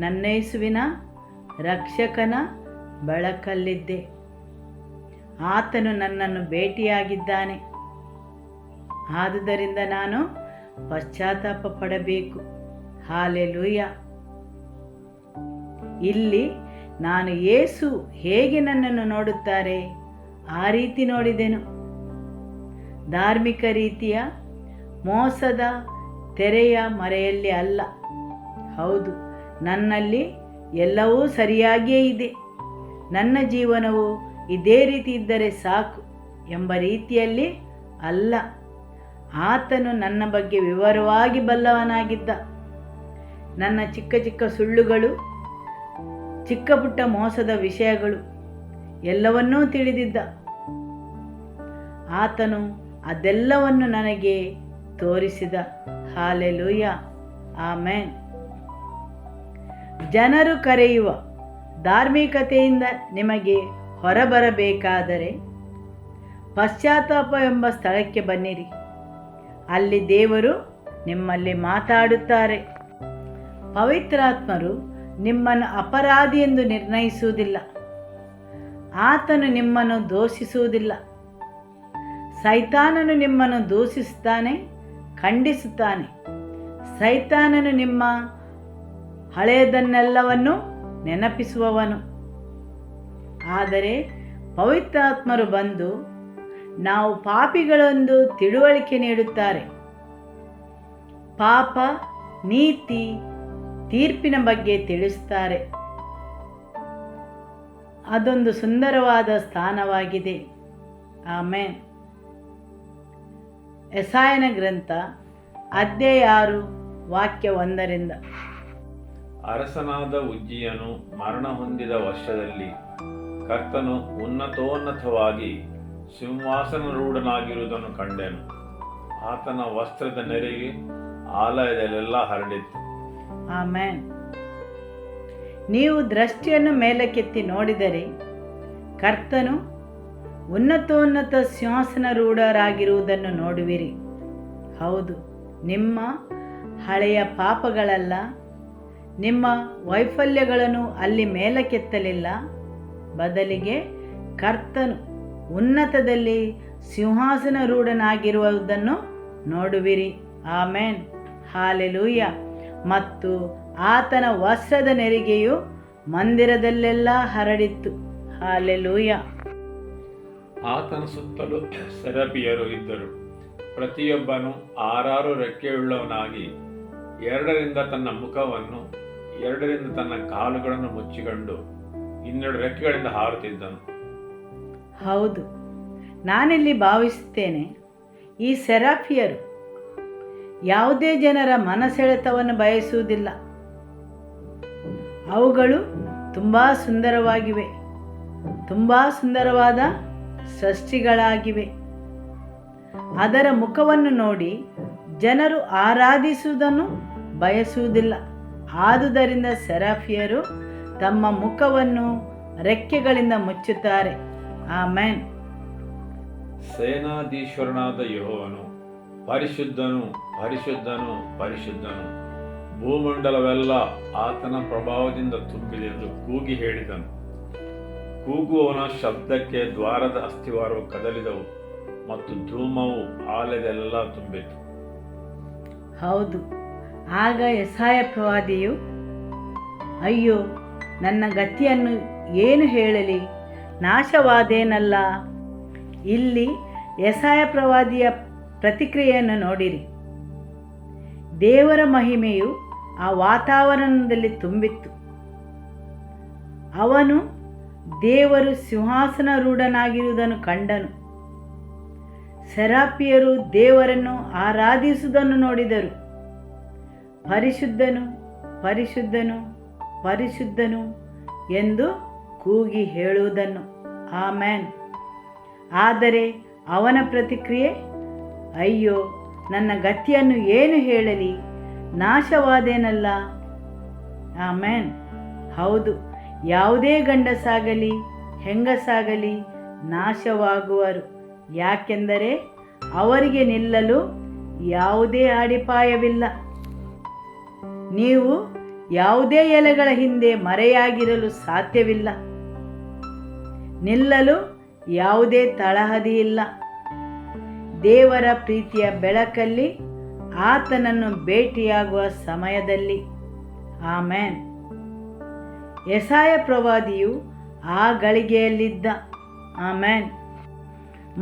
ನನ್ನ ಯೇಸುವಿನ ರಕ್ಷಕನ ಬೆಳಕಲ್ಲಿದ್ದೆ. ಆತನು ನನ್ನನ್ನು ಭೇಟಿಯಾಗಿದ್ದಾನೆ. ಆದುದರಿಂದ ನಾನು ಪಶ್ಚಾತ್ತಾಪ ಪಡಬೇಕು. ಹಾಲೆಲೂಯ. ಇಲ್ಲಿ ನಾನು ಯೇಸು ಹೇಗೆ ನನ್ನನ್ನು ನೋಡುತ್ತಾರೆ ಆ ರೀತಿ ನೋಡಿದೆನು. ಧಾರ್ಮಿಕ ರೀತಿಯ ಮೋಸದ ತೆರೆಯ ಮರೆಯಲ್ಲಿ ಅಲ್ಲ. ಹೌದು, ನನ್ನಲ್ಲಿ ಎಲ್ಲವೂ ಸರಿಯಾಗಿಯೇ ಇದೆ, ನನ್ನ ಜೀವನವು ಇದೇ ರೀತಿ ಇದ್ದರೆ ಸಾಕು ಎಂಬ ರೀತಿಯಲ್ಲಿ ಅಲ್ಲ. ಆತನು ನನ್ನ ಬಗ್ಗೆ ವಿವರವಾಗಿ ಬಲ್ಲವನಾಗಿದ್ದ. ನನ್ನ ಚಿಕ್ಕ ಚಿಕ್ಕ ಸುಳ್ಳುಗಳು, ಚಿಕ್ಕ ಪುಟ್ಟ ಮೋಸದ ವಿಷಯಗಳು ಎಲ್ಲವನ್ನೂ ತಿಳಿದಿದ್ದ. ಆತನು ಅದೆಲ್ಲವನ್ನು ನನಗೆ ತೋರಿಸಿದ. Hallelujah, amen. ಜನರು ಕರೆಯುವ ಧಾರ್ಮಿಕತೆಯಿಂದ ನಿಮಗೆ ಹೊರಬರಬೇಕಾದರೆ ಪಶ್ಚಾತ್ತಾಪ ಎಂಬ ಸ್ಥಳಕ್ಕೆ ಬನ್ನಿರಿ. ಅಲ್ಲಿ ದೇವರು ನಿಮ್ಮಲ್ಲಿ ಮಾತಾಡುತ್ತಾರೆ. ಪವಿತ್ರಾತ್ಮರು ನಿಮ್ಮನ್ನು ಅಪರಾಧಿ ಎಂದು ನಿರ್ಣಯಿಸುವುದಿಲ್ಲ. ಆತನು ನಿಮ್ಮನ್ನು ದೂಷಿಸುವುದಿಲ್ಲ. ಸೈತಾನನು ನಿಮ್ಮನ್ನು ದೂಷಿಸುತ್ತಾನೆ, ಖಂಡಿಸುತ್ತಾನೆ. ಸೈತಾನನು ನಿಮ್ಮ ಹಳೆಯದನ್ನೆಲ್ಲವನ್ನು ನೆನಪಿಸುವವನು. ಆದರೆ ಪವಿತ್ರಾತ್ಮರು ಬಂದು ನಾವು ಪಾಪಿಗಳೆಂದು ತಿಳುವಳಿಕೆ ನೀಡುತ್ತಾರೆ. ಪಾಪ, ನೀತಿ, ತೀರ್ಪಿನ ಬಗ್ಗೆ ತಿಳಿಸುತ್ತಾರೆ. ಅದೊಂದು ಸುಂದರವಾದ ಸ್ಥಾನವಾಗಿದೆ. ಆಮೆನ್. ಯೆಶಾಯನ ಗ್ರಂಥ ಅಧ್ಯಾಯ 6 ವಾಕ್ಯ 1. ಅರಸನಾದ ಉಜ್ಜಿಯನು ಮರಣ ಹೊಂದಿದ ವರ್ಷದಲ್ಲಿ ಕರ್ತನು ಉನ್ನತೋನ್ನತವಾಗಿ ಸಿಂಹಾಸನರೂಢನಾಗಿರುವುದನ್ನು ಕಂಡೆನು. ಆತನ ವಸ್ತ್ರದ ನೆರಿಗೆ ಆಲಯದಲ್ಲೆಲ್ಲ ಹರಡಿತ್ತು. ಆಮೆನ್. ನೀವು ದೃಷ್ಟಿಯನ್ನು ಮೇಲಕ್ಕೆತ್ತಿ ನೋಡಿದರೆ ಕರ್ತನು ಉನ್ನತೋನ್ನತ ಸಿಂಹಾಸನರೂಢರಾಗಿರುವುದನ್ನು ನೋಡುವಿರಿ. ಹೌದು, ನಿಮ್ಮ ಹಳೆಯ ಪಾಪಗಳಲ್ಲ, ನಿಮ್ಮ ವೈಫಲ್ಯಗಳನ್ನು ಅಲ್ಲಿ ಮೇಲಕ್ಕೆತ್ತಲಿಲ್ಲ. ಬದಲಿಗೆ ಕರ್ತನು ಉನ್ನತದಲ್ಲಿ ಸಿಂಹಾಸನರೂಢನಾಗಿರುವುದನ್ನು ನೋಡುವಿರಿ. ಆಮೆನ್. ಹಾಲೆಲೂಯ. ಮತ್ತು ಆತನ ವಸ್ತ್ರದ ನೆರಿಗೆಯು ಮಂದಿರದಲ್ಲೆಲ್ಲ ಹರಡಿತ್ತು. ಹಾಲೆಲೂಯ. ಆತನ ಸುತ್ತಲೂ ಸೆರಪಿಯರು ಇದ್ದರು. ಪ್ರತಿಯೊಬ್ಬನು 6 ರೆಕ್ಕೆಯುಳ್ಳವನಾಗಿ 2 ತನ್ನ ಮುಖವನ್ನು 2 ತನ್ನ ಕಾಲುಗಳನ್ನು ಮುಚ್ಚಿಕೊಂಡು 12 ರೆಕ್ಕೆಗಳಿಂದ ಹಾರುತ್ತಿದ್ದನು. ಹೌದು, ನಾನಿಲ್ಲಿ ಭಾವಿಸುತ್ತೇನೆ, ಈ ಸೆರಾಫಿಯರು ಯಾವುದೇ ಜನರ ಮನಸೆಳೆತವನ್ನು ಬಯಸುವುದಿಲ್ಲ. ಅವುಗಳು ತುಂಬ ಸುಂದರವಾಗಿವೆ, ತುಂಬ ಸುಂದರವಾದ ಸೃಷ್ಟಿಗಳಾಗಿವೆ. ಅದರ ಮುಖವನ್ನು ನೋಡಿ ಜನರು ಆರಾಧಿಸುವುದನ್ನು ಬಯಸುವುದಿಲ್ಲ. ಆದುದರಿಂದ ಸೆರಾಫಿಯರು ತಮ್ಮ ಮುಖವನ್ನು ರೆಕ್ಕೆಗಳಿಂದ ಮುಚ್ಚುತ್ತಾರೆ. ಆಮೆನ್. ಸೇನಾಧೀಶ್ವರನಾದ ಯೆಹೋವನು ಪರಿಶುದ್ಧನು, ಪರಿಶುದ್ಧನು, ಪರಿಶುದ್ಧನು, ಭೂಮಂಡಲವೆಲ್ಲ ಆತನ ಪ್ರಭಾವದಿಂದ ತುಂಬಿದೆ ಎಂದು ಕೂಗಿ ಹೇಳಿದನು. ಕೂಗುವವನ ಶಬ್ದಕ್ಕೆ ದ್ವಾರದ ಅಸ್ಥಿವಾರವು ಕದಲಿದವು ಮತ್ತು ಧೂಮವು ಆಲಯದೆಲ್ಲ ತುಂಬಿತು. ಹೌದು, ಆಗ ಯೆಶಾಯ ಪ್ರವಾದಿಯು, ಅಯ್ಯೋ, ನನ್ನ ಗತಿಯನ್ನು ಏನು ಹೇಳಲಿ, ನಾಶವಾದೇನಲ್ಲ. ಇಲ್ಲಿ ಯೆಶಾಯ ಪ್ರವಾದಿಯ ಪ್ರತಿಕ್ರಿಯೆಯನ್ನು ನೋಡಿರಿ. ದೇವರ ಮಹಿಮೆಯು ಆ ವಾತಾವರಣದಲ್ಲಿ ತುಂಬಿತ್ತು. ಅವನು ದೇವರು ಸಿಂಹಾಸನರೂಢನಾಗಿರುವುದನ್ನು ಕಂಡನು. ಸೆರಾಪಿಯರು ದೇವರನ್ನು ಆರಾಧಿಸುವುದನ್ನು ನೋಡಿದರು. ಪರಿಶುದ್ಧನು, ಪರಿಶುದ್ಧನು, ಪರಿಶುದ್ಧನು ಎಂದು ಕೂಗಿ ಹೇಳುವುದನ್ನು. ಆಮೆನ್. ಆದರೆ ಅವನ ಪ್ರತಿಕ್ರಿಯೆ, ಅಯ್ಯೋ, ನನ್ನ ಗತಿಯನ್ನು ಏನು ಹೇಳಲಿ, ನಾಶವಾದೇನಲ್ಲ. ಆಮೆನ್. ಹೌದು, ಯಾವುದೇ ಗಂಡಸಾಗಲಿ ಹೆಂಗಸಾಗಲಿ ನಾಶವಾಗುವರು, ಯಾಕೆಂದರೆ ಅವರಿಗೆ ನಿಲ್ಲಲು ಯಾವುದೇ ಅಡಿಪಾಯವಿಲ್ಲ. ನೀವು ಯಾವುದೇ ಎಲೆಗಳ ಹಿಂದೆ ಮರೆಯಾಗಿರಲು ಸಾಧ್ಯವಿಲ್ಲ. ನಿಲ್ಲಲು ಯಾವುದೇ ತಳಹದಿಯಿಲ್ಲ. ದೇವರ ಪ್ರೀತಿಯ ಬೆಳಕಲ್ಲಿ ಆತನನ್ನು ಭೇಟಿಯಾಗುವ ಸಮಯದಲ್ಲಿ. ಆಮೆನ್. ಯೆಶಾಯ ಪ್ರವಾದಿಯು ಆ ಗಳಿಗೆಯಲ್ಲಿದ್ದ. ಆಮೆನ್.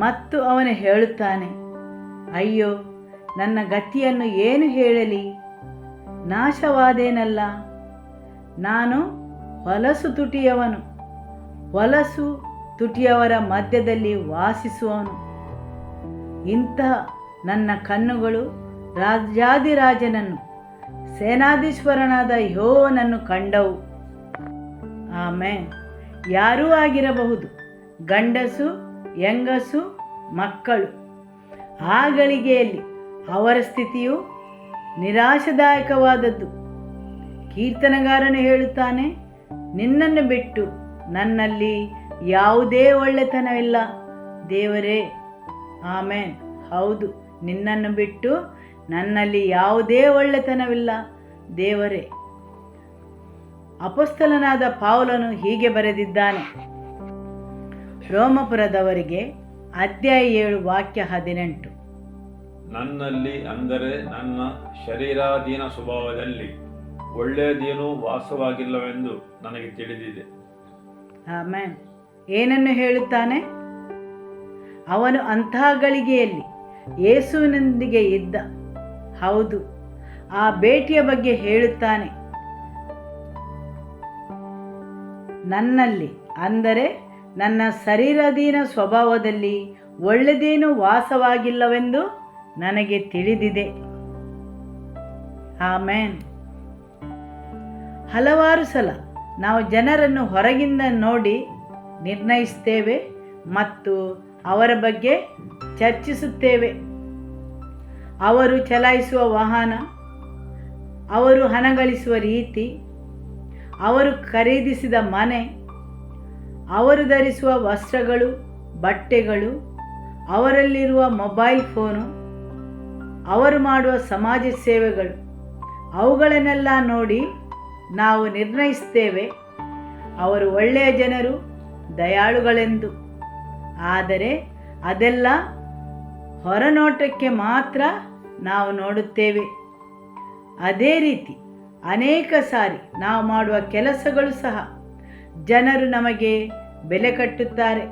ಮತ್ತು ಅವನು ಹೇಳುತ್ತಾನೆ, ಅಯ್ಯೋ, ನನ್ನ ಗತಿಯನ್ನು ಏನು ಹೇಳಲಿ, ನಾಶವಾದೇನಲ್ಲ. ನಾನು ಹೊಲಸು ತುಟಿಯವನು, ಹೊಲಸು ತುಟಿಯವರ ಮಧ್ಯದಲ್ಲಿ ವಾಸಿಸುವನು. ಇಂತಹ ನನ್ನ ಕಣ್ಣುಗಳು ರಾಜಾದಿರಾಜನನ್ನು, ಸೇನಾಧೀಶ್ವರನಾದ ಯೆಹೋವನನ್ನು ಕಂಡವು. ಆಮೆನ್. ಯಾರೂ ಆಗಿರಬಹುದು, ಗಂಡಸು ಹೆಂಗಸು ಮಕ್ಕಳು. ಆ ಗಳಿಗೆಯಲ್ಲಿ ಅವರ ಸ್ಥಿತಿಯು ನಿರಾಶಾದಾಯಕವಾದದ್ದು. ಕೀರ್ತನಗಾರನು ಹೇಳುತ್ತಾನೆ, ನಿನ್ನನ್ನು ಬಿಟ್ಟು ನನ್ನಲ್ಲಿ ಯಾವುದೇ ಒಳ್ಳೆತನವಿಲ್ಲ ದೇವರೇ. ಆಮೆನ್. ಹೌದು, ನಿನ್ನನ್ನು ಬಿಟ್ಟು ನನ್ನಲ್ಲಿ ಯಾವುದೇ ಒಳ್ಳೆತನವಿಲ್ಲ ದೇವರೇ. ಅಪೊಸ್ತಲನಾದ ಪೌಲನು ಹೀಗೆ ಬರೆದಿದ್ದಾನೆ, ರೋಮಪುರದವರಿಗೆ ಅಧ್ಯಾಯ 7 ವಾಕ್ಯ 18. ನನ್ನಲ್ಲಿ, ಅಂದರೆ ನನ್ನ ಶರೀರಾಧೀನ ಸ್ವಭಾವದಲ್ಲಿ ಒಳ್ಳೆಯದೇನೂ ವಾಸವಾಗಿಲ್ಲವೆಂದು ನನಗೆ ತಿಳಿದಿದೆ. ಆಮೆನ್. ಏನನ್ನು ಹೇಳುತ್ತಾನೆ? ಅವನು ಅಂತಹ ಗಳಿಗೆಯಲ್ಲಿ ಯೇಸುವಿನೊಂದಿಗೆ ಇದ್ದ. ಹೌದು, ಆ ಭೇಟಿಯ ಬಗ್ಗೆ ಹೇಳುತ್ತಾನೆ. ನನ್ನಲ್ಲಿ, ಅಂದರೆ ನನ್ನ ಶರೀರಾಧೀನ ಸ್ವಭಾವದಲ್ಲಿ ಒಳ್ಳೆಯದೇನೂ ವಾಸವಾಗಿಲ್ಲವೆಂದು ನನಗೆ ತಿಳಿದಿದೆ. ಆಮೆನ್. ಹಲವಾರು ಸಲ ನಾವು ಜನರನ್ನು ಹೊರಗಿಂದ ನೋಡಿ ನಿರ್ಣಯಿಸುತ್ತೇವೆ ಮತ್ತು ಅವರ ಬಗ್ಗೆ ಚರ್ಚಿಸುತ್ತೇವೆ. ಅವರು ಚಲಾಯಿಸುವ ವಾಹನ, ಅವರು ಹಣ ಗಳಿಸುವ ರೀತಿ, ಅವರು ಖರೀದಿಸಿದ ಮನೆ, ಅವರು ಧರಿಸುವ ವಸ್ತ್ರಗಳು, ಬಟ್ಟೆಗಳು, ಅವರಲ್ಲಿರುವ ಮೊಬೈಲ್ ಫೋನು, ಅವರು ಮಾಡುವ ಸಮಾಜ ಸೇವೆಗಳು, ಅವುಗಳನ್ನೆಲ್ಲ ನೋಡಿ ನಾವು ನಿರ್ಣಯಿಸುತ್ತೇವೆ ಅವರು ಒಳ್ಳೆಯ ಜನರು, ದಯಾಳುಗಳೆಂದು. ಆದರೆ ಅದೆಲ್ಲ ಹೊರನೋಟಕ್ಕೆ ಮಾತ್ರ ನಾವು ನೋಡುತ್ತೇವೆ. ಅದೇ ರೀತಿ ಅನೇಕ ಸಾರಿ ನಾವು ಮಾಡುವ ಕೆಲಸಗಳು ಸಹ ಜನರು ನಮಗೆ ಬೆಲೆ ಕಟ್ಟುತ್ತಾರೆ.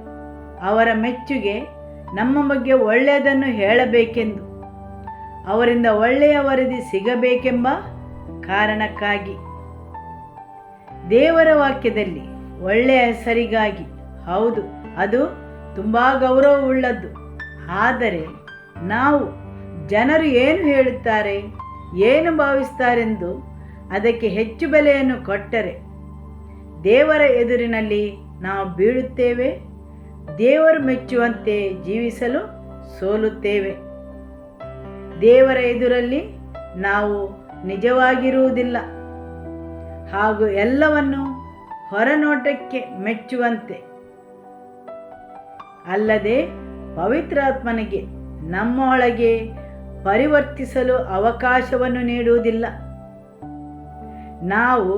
ಅವರ ಮೆಚ್ಚುಗೆ ನಮ್ಮ ಬಗ್ಗೆ ಒಳ್ಳೆಯದನ್ನು ಹೇಳಬೇಕೆಂದು, ಅವರಿಂದ ಒಳ್ಳೆಯ ವರದಿ ಸಿಗಬೇಕೆಂಬ ಕಾರಣಕ್ಕಾಗಿ. ದೇವರ ವಾಕ್ಯದಲ್ಲಿ ಒಳ್ಳೆಯ ಹೆಸರಿಗಾಗಿ, ಹೌದು, ಅದು ತುಂಬ ಗೌರವವುಳ್ಳದ್ದು. ಆದರೆ ನಾವು ಜನರು ಏನು ಹೇಳುತ್ತಾರೆ, ಏನು ಭಾವಿಸ್ತಾರೆಂದು ಅದಕ್ಕೆ ಹೆಚ್ಚು ಬೆಲೆಯನ್ನು ಕೊಟ್ಟರೆ ದೇವರ ಎದುರಿನಲ್ಲಿ ನಾವು ಬೀಳುತ್ತೇವೆ. ದೇವರು ಮೆಚ್ಚುವಂತೆ ಜೀವಿಸಲು ಸೋಲುತ್ತೇವೆ. ದೇವರ ಎದುರಲ್ಲಿ ನಾವು ನಿಜವಾಗಿರುವುದಿಲ್ಲ ಹಾಗೂ ಎಲ್ಲವನ್ನು ಹೊರನೋಟಕ್ಕೆ ಮೆಚ್ಚುವಂತೆ ಅಲ್ಲದೆ ಪವಿತ್ರಾತ್ಮನಿಗೆ ನಮ್ಮೊಳಗೆ ಪರಿವರ್ತಿಸಲು ಅವಕಾಶವನ್ನು ನೀಡುವುದಿಲ್ಲ. ನಾವು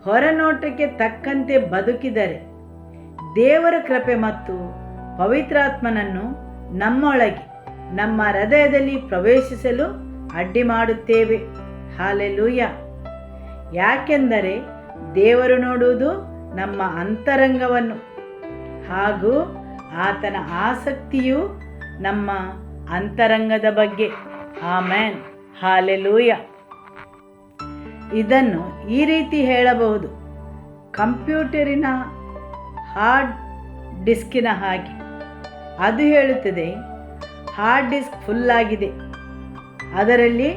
ಹೊರನೋಟಕ್ಕೆ ತಕ್ಕಂತೆ ಬದುಕಿದರೆ ದೇವರ ಕೃಪೆ ಮತ್ತು ಪವಿತ್ರಾತ್ಮನನ್ನು ನಮ್ಮೊಳಗೆ, ನಮ್ಮ ಹೃದಯದಲ್ಲಿ ಪ್ರವೇಶಿಸಲು ಅಡ್ಡಿ ಮಾಡುತ್ತೇವೆ. ಹಾಲೆಲೂಯ. ಯಾಕೆಂದರೆ ದೇವರು ನೋಡುವುದು ನಮ್ಮ ಅಂತರಂಗವನ್ನು ಹಾಗೂ ಆತನ ಆಸಕ್ತಿಯು ನಮ್ಮ ಅಂತರಂಗದ ಬಗ್ಗೆ. ಆಮೆನ್. ಹಾಲೆಲೂಯ. ಇದನ್ನು ಈ ರೀತಿ ಹೇಳಬಹುದು, ಕಂಪ್ಯೂಟರಿನ ಹಾರ್ಡ್ ಡಿಸ್ಕಿನ ಹಾಗೆ. ಅದು ಹೇಳುತ್ತದೆ, ಹಾರ್ಡ್ ಡಿಸ್ಕ್ ಫುಲ್ಲಾಗಿದೆ, ಅದರಲ್ಲಿ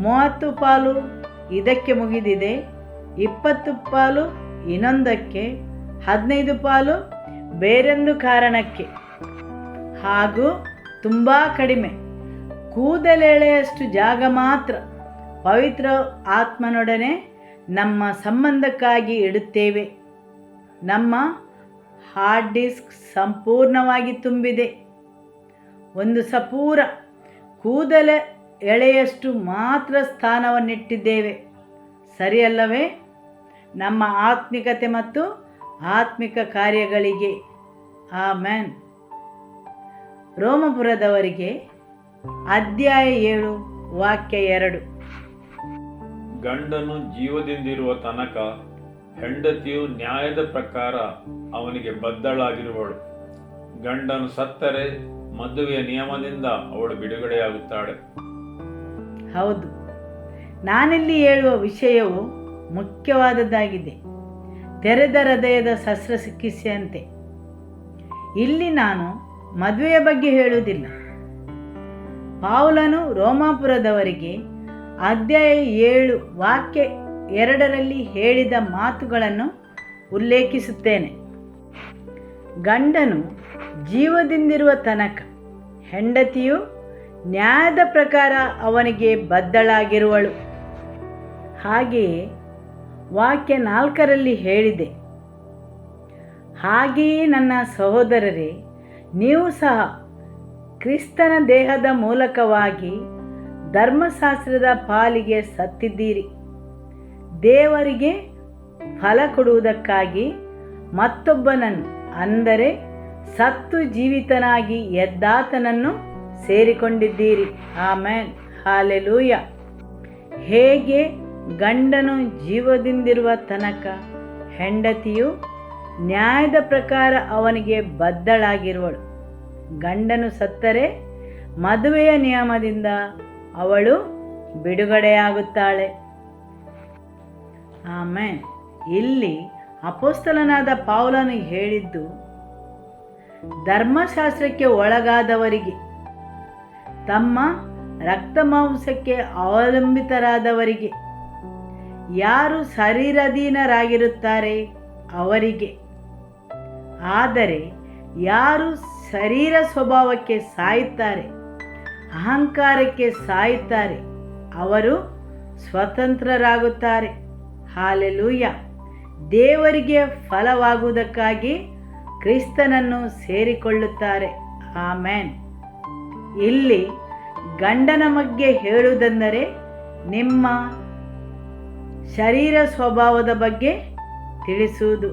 30 ಪಾಲು ಇದಕ್ಕೆ ಮುಗಿದಿದೆ, 20 ಪಾಲು ಇನ್ನೊಂದಕ್ಕೆ, 15 ಪಾಲು ಬೇರೊಂದು ಕಾರಣಕ್ಕೆ ಹಾಗೂ ತುಂಬ ಕಡಿಮೆ ಕೂದಲೆಳೆಯಷ್ಟು ಜಾಗ ಮಾತ್ರ ಪವಿತ್ರ ಆತ್ಮನೊಡನೆ ನಮ್ಮ ಸಂಬಂಧಕ್ಕಾಗಿ ಇಡುತ್ತೇವೆ. ನಮ್ಮ ಹಾರ್ಡ್ ಡಿಸ್ಕ್ ಸಂಪೂರ್ಣವಾಗಿ ತುಂಬಿದೆ. ಒಂದು ಸಪೂರ ಕೂದಲ ಎಳೆಯಷ್ಟು ಮಾತ್ರ ಸ್ಥಾನವನ್ನಿಟ್ಟಿದ್ದೇವೆ, ಸರಿಯಲ್ಲವೇ? ನಮ್ಮ ಆತ್ಮಿಕತೆ ಮತ್ತು ಆತ್ಮಿಕ ಕಾರ್ಯಗಳಿಗೆ. ಆಮೆನ್. ರೋಮಪುರದವರಿಗೆ ಅಧ್ಯಾಯ 7 ವಾಕ್ಯ 2. ಗಂಡನು ಜೀವದಿಂದಿರುವ ತನಕ ಹೆಂಡತಿಯು ನ್ಯಾಯದ ಪ್ರಕಾರ ಅವನಿಗೆ ಬದ್ಧಳಾಗಿರುವಳು. ಗಂಡನು ಸತ್ತರೆ ಮದುವೆಯ ನಿಯಮದಿಂದ ಅವಳು ಬಿಡುಗಡೆಯಾಗುತ್ತಾಳೆ. ಹೌದು, ನಾನಿಲ್ಲಿ ಹೇಳುವ ವಿಷಯವು ಮುಖ್ಯವಾದದ್ದಾಗಿದೆ. ತೆರೆದ ಹೃದಯದ ಶಸ್ತ್ರಚಿಕಿತ್ಸೆಯಂತೆ. ಇಲ್ಲಿ ನಾನು ಮದುವೆಯ ಬಗ್ಗೆ ಹೇಳುವುದಿಲ್ಲ. ಪೌಲನು ರೋಮಾಪುರದವರಿಗೆ ಅಧ್ಯಾಯ 7 ವಾಕ್ಯ 2ರಲ್ಲಿ ಹೇಳಿದ ಮಾತುಗಳನ್ನು ಉಲ್ಲೇಖಿಸುತ್ತೇನೆ. ಗಂಡನು ಜೀವದಿಂದಿರುವ ತನಕ ಹೆಂಡತಿಯು ನ್ಯಾಯದ ಪ್ರಕಾರ ಅವನಿಗೆ ಬದ್ಧಳಾಗಿರುವಳು. ಹಾಗೆಯೇ ವಾಕ್ಯ 4ರಲ್ಲಿ ಹೇಳಿದೆ, ಹಾಗೆಯೇ ನನ್ನ ಸಹೋದರರೇ, ನೀವು ಸಹ ಕ್ರಿಸ್ತನ ದೇಹದ ಮೂಲಕವಾಗಿ ಧರ್ಮಶಾಸ್ತ್ರದ ಪಾಲಿಗೆ ಸತ್ತಿದ್ದೀರಿ, ದೇವರಿಗೆ ಫಲ ಕೊಡುವುದಕ್ಕಾಗಿ ಮತ್ತೊಬ್ಬನನ್ನು, ಅಂದರೆ ಸತ್ತು ಜೀವಿತನಾಗಿ ಎದ್ದಾತನನ್ನು ಸೇರಿಕೊಂಡಿದ್ದೀರಿ. ಆಮೆನ್. ಹಾಲೆಲೂಯ. ಹೇಗೆ ಗಂಡನು ಜೀವದಿಂದಿರುವ ತನಕ ಹೆಂಡತಿಯು ನ್ಯಾಯದ ಪ್ರಕಾರ ಅವನಿಗೆ ಬದ್ಧಳಾಗಿರುವಳು. ಗಂಡನು ಸತ್ತರೆ ಮದುವೆಯ ನಿಯಮದಿಂದ ಅವಳು ಬಿಡುಗಡೆಯಾಗುತ್ತಾಳೆ. ಆಮೆನ್. ಇಲ್ಲಿ ಅಪೊಸ್ತಲನಾದ ಪೌಲನು ಹೇಳಿದ್ದು ಧರ್ಮಶಾಸ್ತ್ರಕ್ಕೆ ಒಳಗಾದವರಿಗೆ, ತಮ್ಮ ರಕ್ತಮಾಂಸಕ್ಕೆ ಅವಲಂಬಿತರಾದವರಿಗೆ, ಯಾರು ಶರೀರಾಧೀನರಾಗಿರುತ್ತಾರೆ ಅವರಿಗೆ. ಆದರೆ ಯಾರು ಶರೀರ ಸ್ವಭಾವಕ್ಕೆ ಸಾಯುತ್ತಾರೆ, ಅಹಂಕಾರಕ್ಕೆ ಸಾಯುತ್ತಾರೆ, ಅವರು ಸ್ವತಂತ್ರರಾಗುತ್ತಾರೆ. ಹಾಲೆಲೂಯ. ದೇವರಿಗೆ ಫಲವಾಗುವುದಕ್ಕಾಗಿ ಕ್ರಿಸ್ತನನ್ನು ಸೇರಿಕೊಳ್ಳುತ್ತಾರೆ. ಆಮೆನ್. ಇಲ್ಲಿ ಗಂಡನ ಬಗ್ಗೆ ಹೇಳುವುದೆಂದರೆ ನಿಮ್ಮ ಶರೀರ ಸ್ವಭಾವದ ಬಗ್ಗೆ ತಿಳಿಸುವುದು.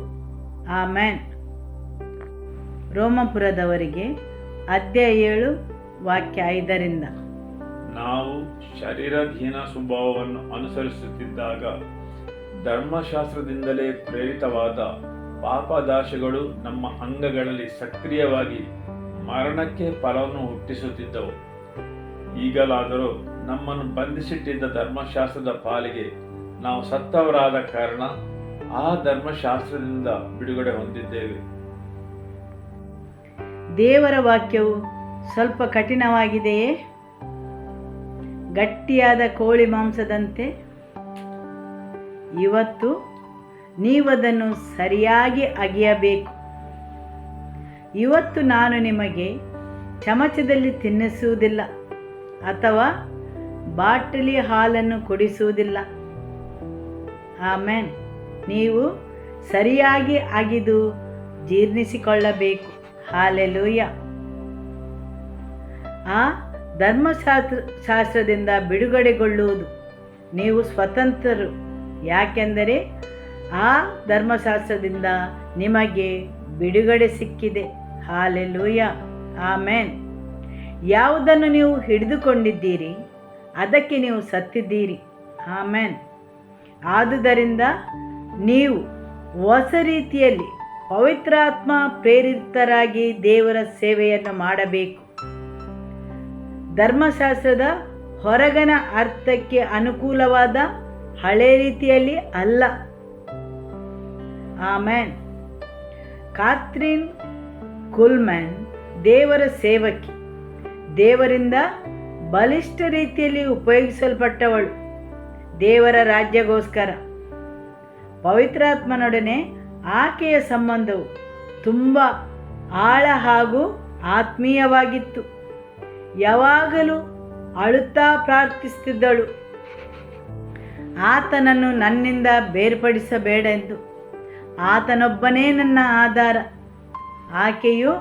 ಆಮೆನ್. ರೋಮಪುರದವರಿಗೆ ಅಧ್ಯಾಯ 7 ವಾಕ್ಯ 5ರಿಂದ. ನಾವು ಶರೀರಾಧೀನ ಸ್ವಭಾವವನ್ನು ಅನುಸರಿಸುತ್ತಿದ್ದಾಗ ಧರ್ಮಶಾಸ್ತ್ರದಿಂದಲೇ ಪ್ರೇರಿತವಾದ ಪಾಪದಾಶಗಳು ನಮ್ಮ ಅಂಗಗಳಲ್ಲಿ ಸಕ್ರಿಯವಾಗಿ ಮರಣಕ್ಕೆ ಫಲವನ್ನು ಹುಟ್ಟಿಸುತ್ತಿದ್ದವು. ಈಗಲಾದರೂ ನಮ್ಮನ್ನು ಬಂಧಿಸಿಟ್ಟಿದ್ದ ಧರ್ಮಶಾಸ್ತ್ರದ ಪಾಲಿಗೆ ನಾವು ಸತ್ತವರಾದ ಕಾರಣ ಆ ಧರ್ಮಶಾಸ್ತ್ರದಿಂದ ಬಿಡುಗಡೆ ಹೊಂದಿದ್ದೇವೆ. ದೇವರ ವಾಕ್ಯವು ಸ್ವಲ್ಪ ಕಠಿಣವಾಗಿದೆಯೇ? ಗಟ್ಟಿಯಾದ ಕೋಳಿ ಮಾಂಸದಂತೆ? ಇವತ್ತು ನೀವದನ್ನು ಸರಿಯಾಗಿ ಅಗೆಯಬೇಕು. ಇವತ್ತು ನಾನು ನಿಮಗೆ ಚಮಚದಲ್ಲಿ ತಿನ್ನಿಸುವುದಿಲ್ಲ ಅಥವಾ ಬಾಟಲಿ ಹಾಲನ್ನು ಕುಡಿಸುವುದಿಲ್ಲ. ಆಮೆನ್. ನೀವು ಸರಿಯಾಗಿ ಅಗಿದು ಜೀರ್ಣಿಸಿಕೊಳ್ಳಬೇಕು. ಹಾಲೆಲೂಯ. ಆ ಧರ್ಮಶಾಸ್ತ್ರದಿಂದ ಬಿಡುಗಡೆಗೊಳ್ಳುವುದು ನೀವು ಸ್ವತಂತ್ರರು. ಯಾಕೆಂದರೆ ಆ ಧರ್ಮಶಾಸ್ತ್ರದಿಂದ ನಿಮಗೆ ಬಿಡುಗಡೆ ಸಿಕ್ಕಿದೆ. ಹಾಲೆಲೂಯ. ಆಮೆನ್. ಯಾವುದನ್ನು ನೀವು ಹಿಡಿದುಕೊಂಡಿದ್ದೀರಿ ಅದಕ್ಕೆ ನೀವು ಸತ್ತಿದ್ದೀರಿ. ಆಮೆನ್. ಆದುದರಿಂದ ನೀವು ಹೊಸ ರೀತಿಯಲ್ಲಿ ಪವಿತ್ರಾತ್ಮ ಪ್ರೇರಿತರಾಗಿ ದೇವರ ಸೇವೆಯನ್ನು ಮಾಡಬೇಕು. ಧರ್ಮಶಾಸ್ತ್ರದ ಹೊರಗನ ಅರ್ಥಕ್ಕೆ ಅನುಕೂಲವಾದ ಹಳೆ ರೀತಿಯಲ್ಲಿ ಅಲ್ಲ. ಆಮೆನ್. ಕಾತ್ರಿನ್ ಕುಲ್ಮ್ಯಾನ್ ದೇವರ ಸೇವಕಿ, ದೇವರಿಂದ ಬಲಿಷ್ಠ ರೀತಿಯಲ್ಲಿ ಉಪಯೋಗಿಸಲ್ಪಟ್ಟವಳು. ದೇವರ ರಾಜ್ಯಗೋಸ್ಕರ ಪವಿತ್ರಾತ್ಮನೊಡನೆ ಆಕೆಯ ಸಂಬಂಧವು ತುಂಬ ಆಳ ಹಾಗೂ ಆತ್ಮೀಯವಾಗಿತ್ತು. ಯಾವಾಗಲೂ ಅಳುತ್ತಾ ಪ್ರಾರ್ಥಿಸುತ್ತಿದ್ದಳು, ಆತನನ್ನು ನನ್ನಿಂದ ಬೇರ್ಪಡಿಸಬೇಡೆಂದು. ಆತನೊಬ್ಬನೇ ನನ್ನ ಆಧಾರ. ಆಕೆಯು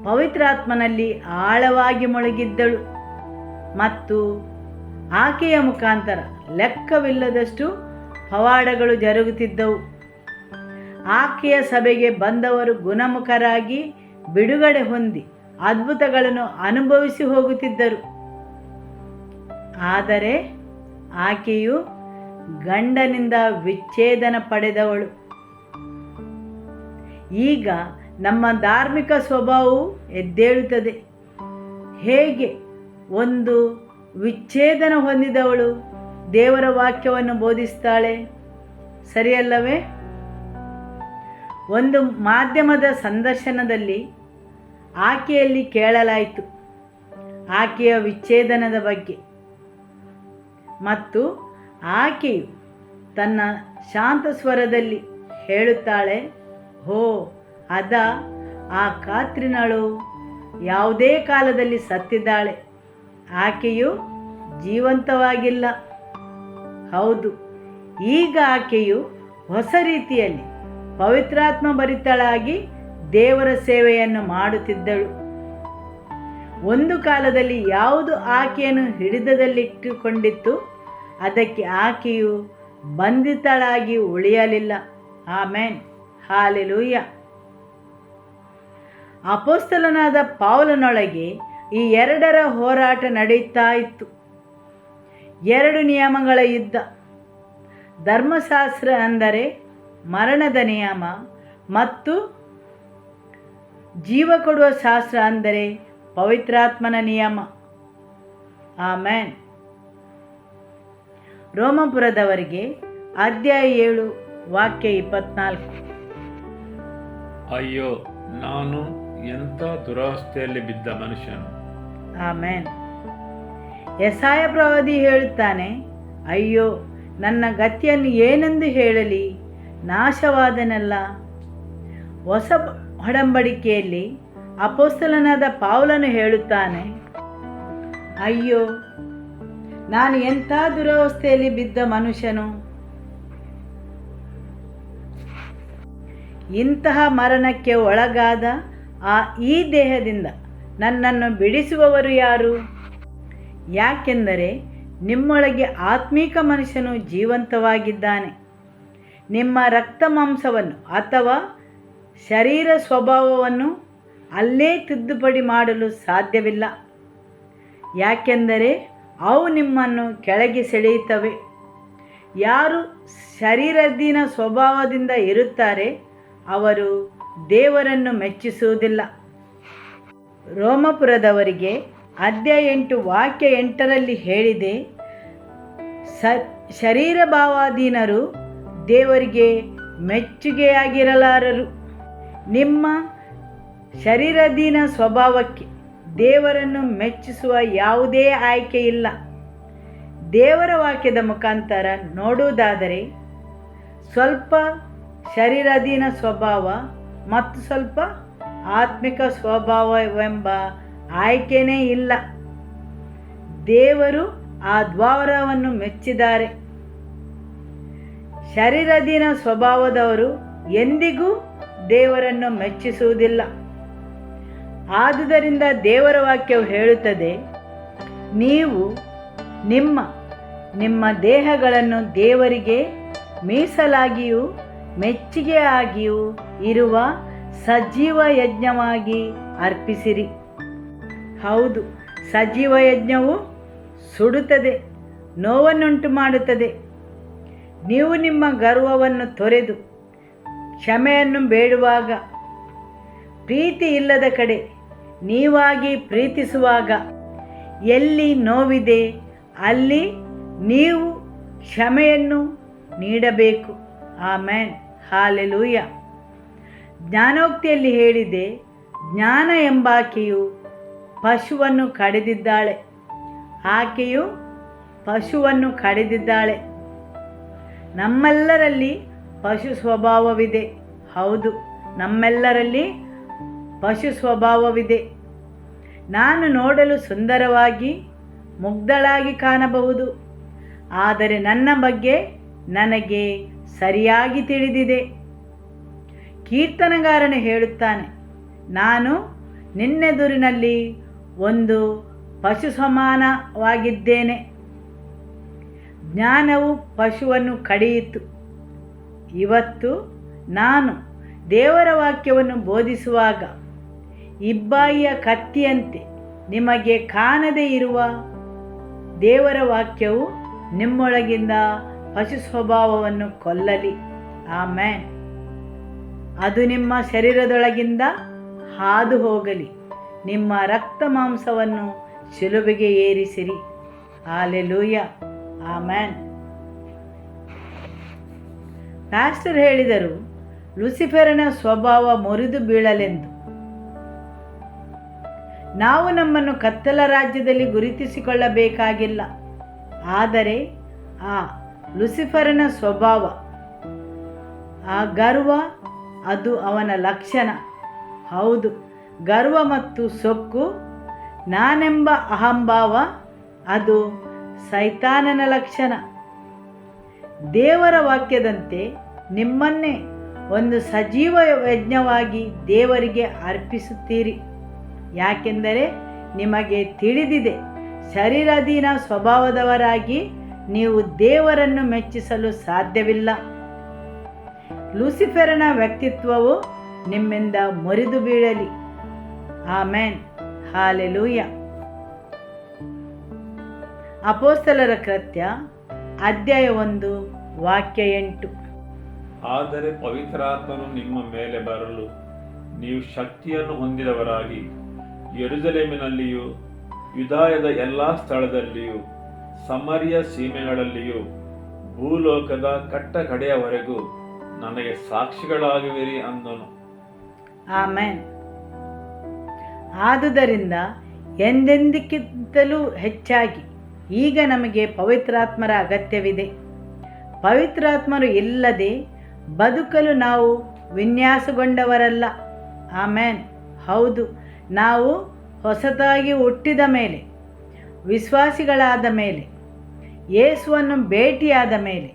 ಪವಿತ್ರಾತ್ಮನಲ್ಲಿ ಆಳವಾಗಿ ಮುಳುಗಿದ್ದಳು ಮತ್ತು ಆಕೆಯ ಮುಖಾಂತರ ಲೆಕ್ಕವಿಲ್ಲದಷ್ಟು ಪವಾಡಗಳು ಜರುಗುತ್ತಿದ್ದವು. ಆಕೆಯ ಸಭೆಗೆ ಬಂದವರು ಗುಣಮುಖರಾಗಿ ಬಿಡುಗಡೆ ಹೊಂದಿ ಅದ್ಭುತಗಳನ್ನು ಅನುಭವಿಸಿ ಹೋಗುತ್ತಿದ್ದರು. ಆದರೆ ಆಕೆಯು ಗಂಡನಿಂದ ವಿಚ್ಛೇದನ ಪಡೆದವಳು. ಈಗ ನಮ್ಮ ಧಾರ್ಮಿಕ ಸ್ವಭಾವವು ಎದ್ದೇಳುತ್ತದೆ. ಹೇಗೆ ಒಂದು ವಿಚ್ಛೇದನ ಹೊಂದಿದವಳು ದೇವರ ವಾಕ್ಯವನ್ನು ಬೋಧಿಸ್ತಾಳೆ, ಸರಿಯಲ್ಲವೇ? ಒಂದು ಮಾಧ್ಯಮದ ಸಂದರ್ಶನದಲ್ಲಿ ಆಕೆಯಲ್ಲಿ ಕೇಳಲಾಯಿತು ಆಕೆಯ ವಿಚ್ಛೇದನದ ಬಗ್ಗೆ, ಮತ್ತು ಆಕೆಯು ತನ್ನ ಶಾಂತ ಸ್ವರದಲ್ಲಿ ಹೇಳುತ್ತಾಳೆ, ಹೋ ಅದ ಆ ಕಾತ್ರಿನಳು ಯಾವುದೇ ಕಾಲದಲ್ಲಿ ಸತ್ತಿದ್ದಾಳೆ, ಆಕೆಯು ಜೀವಂತವಾಗಿಲ್ಲ. ಹೌದು, ಈಗ ಆಕೆಯು ಹೊಸ ರೀತಿಯಲ್ಲಿ ಪವಿತ್ರಾತ್ಮ ಭರಿತಳಾಗಿ ದೇವರ ಸೇವೆಯನ್ನು ಮಾಡುತ್ತಿದ್ದಳು. ಒಂದು ಕಾಲದಲ್ಲಿ ಯಾವುದು ಆಕೆಯನ್ನು ಹಿಡಿತದಲ್ಲಿಟ್ಟುಕೊಂಡಿತ್ತು, ಅದಕ್ಕೆ ಆಕೆಯು ಬಂಧಿತಳಾಗಿ ಉಳಿಯಲಿಲ್ಲ. Amen, hallelujah. ಅಪೊಸ್ತಲನಾದ ಪೌಲನೊಳಗೆ ಈ ಎರಡರ ಹೋರಾಟ ನಡೆಯುತ್ತಾ ಇತ್ತು. ಎರಡು ನಿಯಮಗಳ ಯುದ್ಧ. ಧರ್ಮಶಾಸ್ತ್ರ ಅಂದರೆ ಮರಣದ ನಿಯಮ, ಮತ್ತು ಜೀವ ಕೊಡುವ ಶಾಸ್ತ್ರ ಅಂದರೆ ಪವಿತ್ರಾತ್ಮನ ನಿಯಮ. ಆಮೆನ್. ರೋಮಪುರದವರಿಗೆ ಅಧ್ಯಾಯ 7 ವಾಕ್ಯ 24. ಅಯ್ಯೋ, ನಾನು ಎಂಥ ದುರವಸ್ಥೆಯಲ್ಲಿ ಬಿದ್ದ ಮನುಷ್ಯನು. ಆಮೆನ್. ಯೆಶಾಯ ಪ್ರವಾದಿ ಹೇಳುತ್ತಾನೆ, ಅಯ್ಯೋ, ನನ್ನ ಗತಿಯನ್ನು ಏನೆಂದು ಹೇಳಲಿ, ನಾಶವಾದನಲ್ಲ. ಹೊಸ ಒಡಂಬಡಿಕೆಯಲ್ಲಿ ಅಪೊಸ್ತಲನಾದ ಪೌಲನು ಹೇಳುತ್ತಾನೆ, ಅಯ್ಯೋ, ನಾನು ಎಂಥ ದುರವಸ್ಥೆಯಲ್ಲಿ ಬಿದ್ದ ಮನುಷ್ಯನು. ಇಂತಹ ಮರಣಕ್ಕೆ ಒಳಗಾದ ಈ ದೇಹದಿಂದ ನನ್ನನ್ನು ಬಿಡಿಸುವವರು ಯಾರು? ಯಾಕೆಂದರೆ ನಿಮ್ಮೊಳಗೆ ಆತ್ಮೀಕ ಮನುಷ್ಯನು ಜೀವಂತವಾಗಿದ್ದಾನೆ. ನಿಮ್ಮ ರಕ್ತ ಮಾಂಸವನ್ನು ಅಥವಾ ಶರೀರ ಸ್ವಭಾವವನ್ನು ಅಲ್ಲೇ ತಿದ್ದುಪಡಿ ಮಾಡಲು ಸಾಧ್ಯವಿಲ್ಲ. ಯಾಕೆಂದರೆ ಅವು ನಿಮ್ಮನ್ನು ಕೆಳಗೆ ಸೆಳೆಯುತ್ತವೆ. ಯಾರು ಶರೀರಾಧೀನ ಸ್ವಭಾವದಿಂದ ಇರುತ್ತಾರೆ ಅವರು ದೇವರನ್ನು ಮೆಚ್ಚಿಸುವುದಿಲ್ಲ. ರೋಮಪುರದವರಿಗೆ ಅಧ್ಯಾಯ 8 ವಾಕ್ಯ 8ರಲ್ಲಿ ಹೇಳಿದೆ, ಶರೀರ ಭಾವಾಧೀನರು ದೇವರಿಗೆ ಮೆಚ್ಚುಗೆಯಾಗಿರಲಾರರು. ನಿಮ್ಮ ಶರೀರಾಧೀನ ಸ್ವಭಾವಕ್ಕೆ ದೇವರನ್ನು ಮೆಚ್ಚಿಸುವ ಯಾವುದೇ ಆಯ್ಕೆ ಇಲ್ಲ. ದೇವರ ವಾಕ್ಯದ ಮುಖಾಂತರ ನೋಡುವುದಾದರೆ ಸ್ವಲ್ಪ ಶರೀರಾಧೀನ ಸ್ವಭಾವ ಮತ್ತು ಸ್ವಲ್ಪ ಆತ್ಮಿಕ ಸ್ವಭಾವವೆಂಬ ಆಯ್ಕೆಯೇ ಇಲ್ಲ. ದೇವರು ಆ ದ್ವಾರವನ್ನು ಮೆಚ್ಚಿದ್ದಾರೆ. ಶರೀರಾಧೀನ ಸ್ವಭಾವದವರು ಎಂದಿಗೂ ದೇವರನ್ನು ಮೆಚ್ಚಿಸುವುದಿಲ್ಲ. ಆದುದರಿಂದ ದೇವರ ವಾಕ್ಯವು ಹೇಳುತ್ತದೆ, ನೀವು ನಿಮ್ಮ ನಿಮ್ಮ ದೇಹಗಳನ್ನು ದೇವರಿಗೆ ಮೀಸಲಾಗಿಯೂ ಮೆಚ್ಚುಗೆಯಾಗಿಯೂ ಇರುವ ಸಜೀವ ಯಜ್ಞವಾಗಿ ಅರ್ಪಿಸಿರಿ. ಹೌದು, ಸಜೀವ ಯಜ್ಞವು ಸುಡುತ್ತದೆ, ನೋವನ್ನುಂಟು ಮಾಡುತ್ತದೆ. ನೀವು ನಿಮ್ಮ ಗರ್ವವನ್ನು ತೊರೆದು ಕ್ಷಮೆಯನ್ನು ಬೇಡುವಾಗ, ಪ್ರೀತಿ ಇಲ್ಲದ ಕಡೆ ನೀವಾಗಿ ಪ್ರೀತಿಸುವಾಗ, ಎಲ್ಲಿ ನೋವಿದೆ ಅಲ್ಲಿ ನೀವು ಕ್ಷಮೆಯನ್ನು ನೀಡಬೇಕು. Amen, hallelujah. ಜ್ಞಾನೋಕ್ತಿಯಲ್ಲಿ ಹೇಳಿದೆ, ಜ್ಞಾನ ಎಂಬಾಕೆಯು ಪಶುವನ್ನು ಕಡಿದಿದ್ದಾಳೆ. ಆಕೆಯು ಪಶುವನ್ನು ಕಡಿದಿದ್ದಾಳೆ. ನಮ್ಮೆಲ್ಲರಲ್ಲಿ ಪಶು ಸ್ವಭಾವವಿದೆ. ಹೌದು, ನಮ್ಮೆಲ್ಲರಲ್ಲಿ ಪಶು ಸ್ವಭಾವವಿದೆ. ನಾನು ನೋಡಲು ಸುಂದರವಾಗಿ ಮುಗ್ಧಳಾಗಿ ಕಾಣಬಹುದು, ಆದರೆ ನನ್ನ ಬಗ್ಗೆ ನನಗೆ ಸರಿಯಾಗಿ ತಿಳಿದಿದೆ. ಕೀರ್ತನಗಾರನು ಹೇಳುತ್ತಾನೆ, ನಾನು ನಿನ್ನೆದುರಿನಲ್ಲಿ ಒಂದು ಪಶು ಸಮಾನವಾಗಿದ್ದೇನೆ. ಜ್ಞಾನವು ಪಶುವನ್ನು ಕಡಿಯಿತು. ಇವತ್ತು ನಾನು ದೇವರ ವಾಕ್ಯವನ್ನು ಬೋಧಿಸುವಾಗ ಇಬ್ಬಾಯಿಯ ಕತ್ತಿಯಂತೆ ನಿಮಗೆ ಕಾಣದೇ ಇರುವ ದೇವರ ವಾಕ್ಯವು ನಿಮ್ಮೊಳಗಿಂದ ಪಶು ಸ್ವಭಾವವನ್ನು ಕೊಲ್ಲಲಿ. ಆಮೆನ್. ಅದು ನಿಮ್ಮ ಶರೀರದೊಳಗಿಂದ ಹಾದು ಹೋಗಲಿ. ನಿಮ್ಮ ರಕ್ತ ಮಾಂಸವನ್ನು ಶಿಲುಬೆಗೆ ಏರಿಸಿರಿ. ಹಾಲೆಲೂಯ. ಆಮೆನ್. ಪ್ಯಾಸ್ಟರ್ ಹೇಳಿದರು, ಲೂಸಿಫರನ ಸ್ವಭಾವ ಮುರಿದು ಬೀಳಲೆಂದು. ನಾವು ನಮ್ಮನ್ನು ಕತ್ತಲ ರಾಜ್ಯದಲ್ಲಿ ಗುರುತಿಸಿಕೊಳ್ಳಬೇಕಾಗಿಲ್ಲ, ಆದರೆ ಆ ಲೂಸಿಫರನ ಸ್ವಭಾವ, ಆ ಗರ್ವ, ಅದು ಅವನ ಲಕ್ಷಣ. ಹೌದು, ಗರ್ವ ಮತ್ತು ಸೊಕ್ಕು, ನಾನೆಂಬ ಅಹಂಭಾವ, ಅದು ಸೈತಾನನ ಲಕ್ಷಣ. ದೇವರ ವಾಕ್ಯದಂತೆ ನಿಮ್ಮನ್ನೇ ಒಂದು ಸಜೀವ ಯಜ್ಞವಾಗಿ ದೇವರಿಗೆ ಅರ್ಪಿಸುತ್ತೀರಿ. ಯಾಕೆಂದರೆ ನಿಮಗೆ ತಿಳಿದಿದೆ, ಶರೀರಾಧೀನ ಸ್ವಭಾವದವರಾಗಿ ನೀವು ದೇವರನ್ನು ಮೆಚ್ಚಿಸಲು ಸಾಧ್ಯವಿಲ್ಲ. ಲೂಸಿಫರನ ವ್ಯಕ್ತಿತ್ವವು ನಿಮ್ಮಿಂದ ಮುರಿದು ಬೀಳಲಿ. ಆಮೆನ್. ಹಾಲೆಲೂಯ. ಅಪೊಸ್ತಲರ ಕೃತ್ಯ ಅಧ್ಯಾಯ 1 ವಾಕ್ಯ 8. ಆದರೆ ಪವಿತ್ರಾತ್ಮನು ನಿಮ್ಮ ಮೇಲೆ ಬರಲು ನೀವು ಶಕ್ತಿಯನ್ನು ಹೊಂದಿದವರಾಗಿ ಯೆರೂಸಲೇಮಿನಲ್ಲಿಯೂ ಯೂದಾಯದ ಎಲ್ಲ ಸ್ಥಳದಲ್ಲಿಯೂ ಸಮರಿಯ ಸೀಮೆಗಳಲ್ಲಿಯೂ ಭೂಲೋಕದ ಕಟ್ಟ ಕಡೆಯವರೆಗೂ ನನಗೆ ಸಾಕ್ಷಿಗಳಾಗುವಿರಿ ಅಂದನು. ಆಮೆನ್. ಆದುದರಿಂದ ಎಂದೆಂದಕ್ಕಿಂತಲೂ ಹೆಚ್ಚಾಗಿ ಈಗ ನಮಗೆ ಪವಿತ್ರಾತ್ಮರ ಅಗತ್ಯವಿದೆ. ಪವಿತ್ರಾತ್ಮರು ಇಲ್ಲದೆ ಬದುಕಲು ನಾವು ವಿನ್ಯಾಸಗೊಂಡವರಲ್ಲ. ಆಮೆನ್. ಹೌದು, ನಾವು ಹೊಸತಾಗಿ ಹುಟ್ಟಿದ ಮೇಲೆ, ವಿಶ್ವಾಸಿಗಳಾದ ಮೇಲೆ, ಯೇಸುವನ್ನು ಭೇಟಿಯಾದ ಮೇಲೆ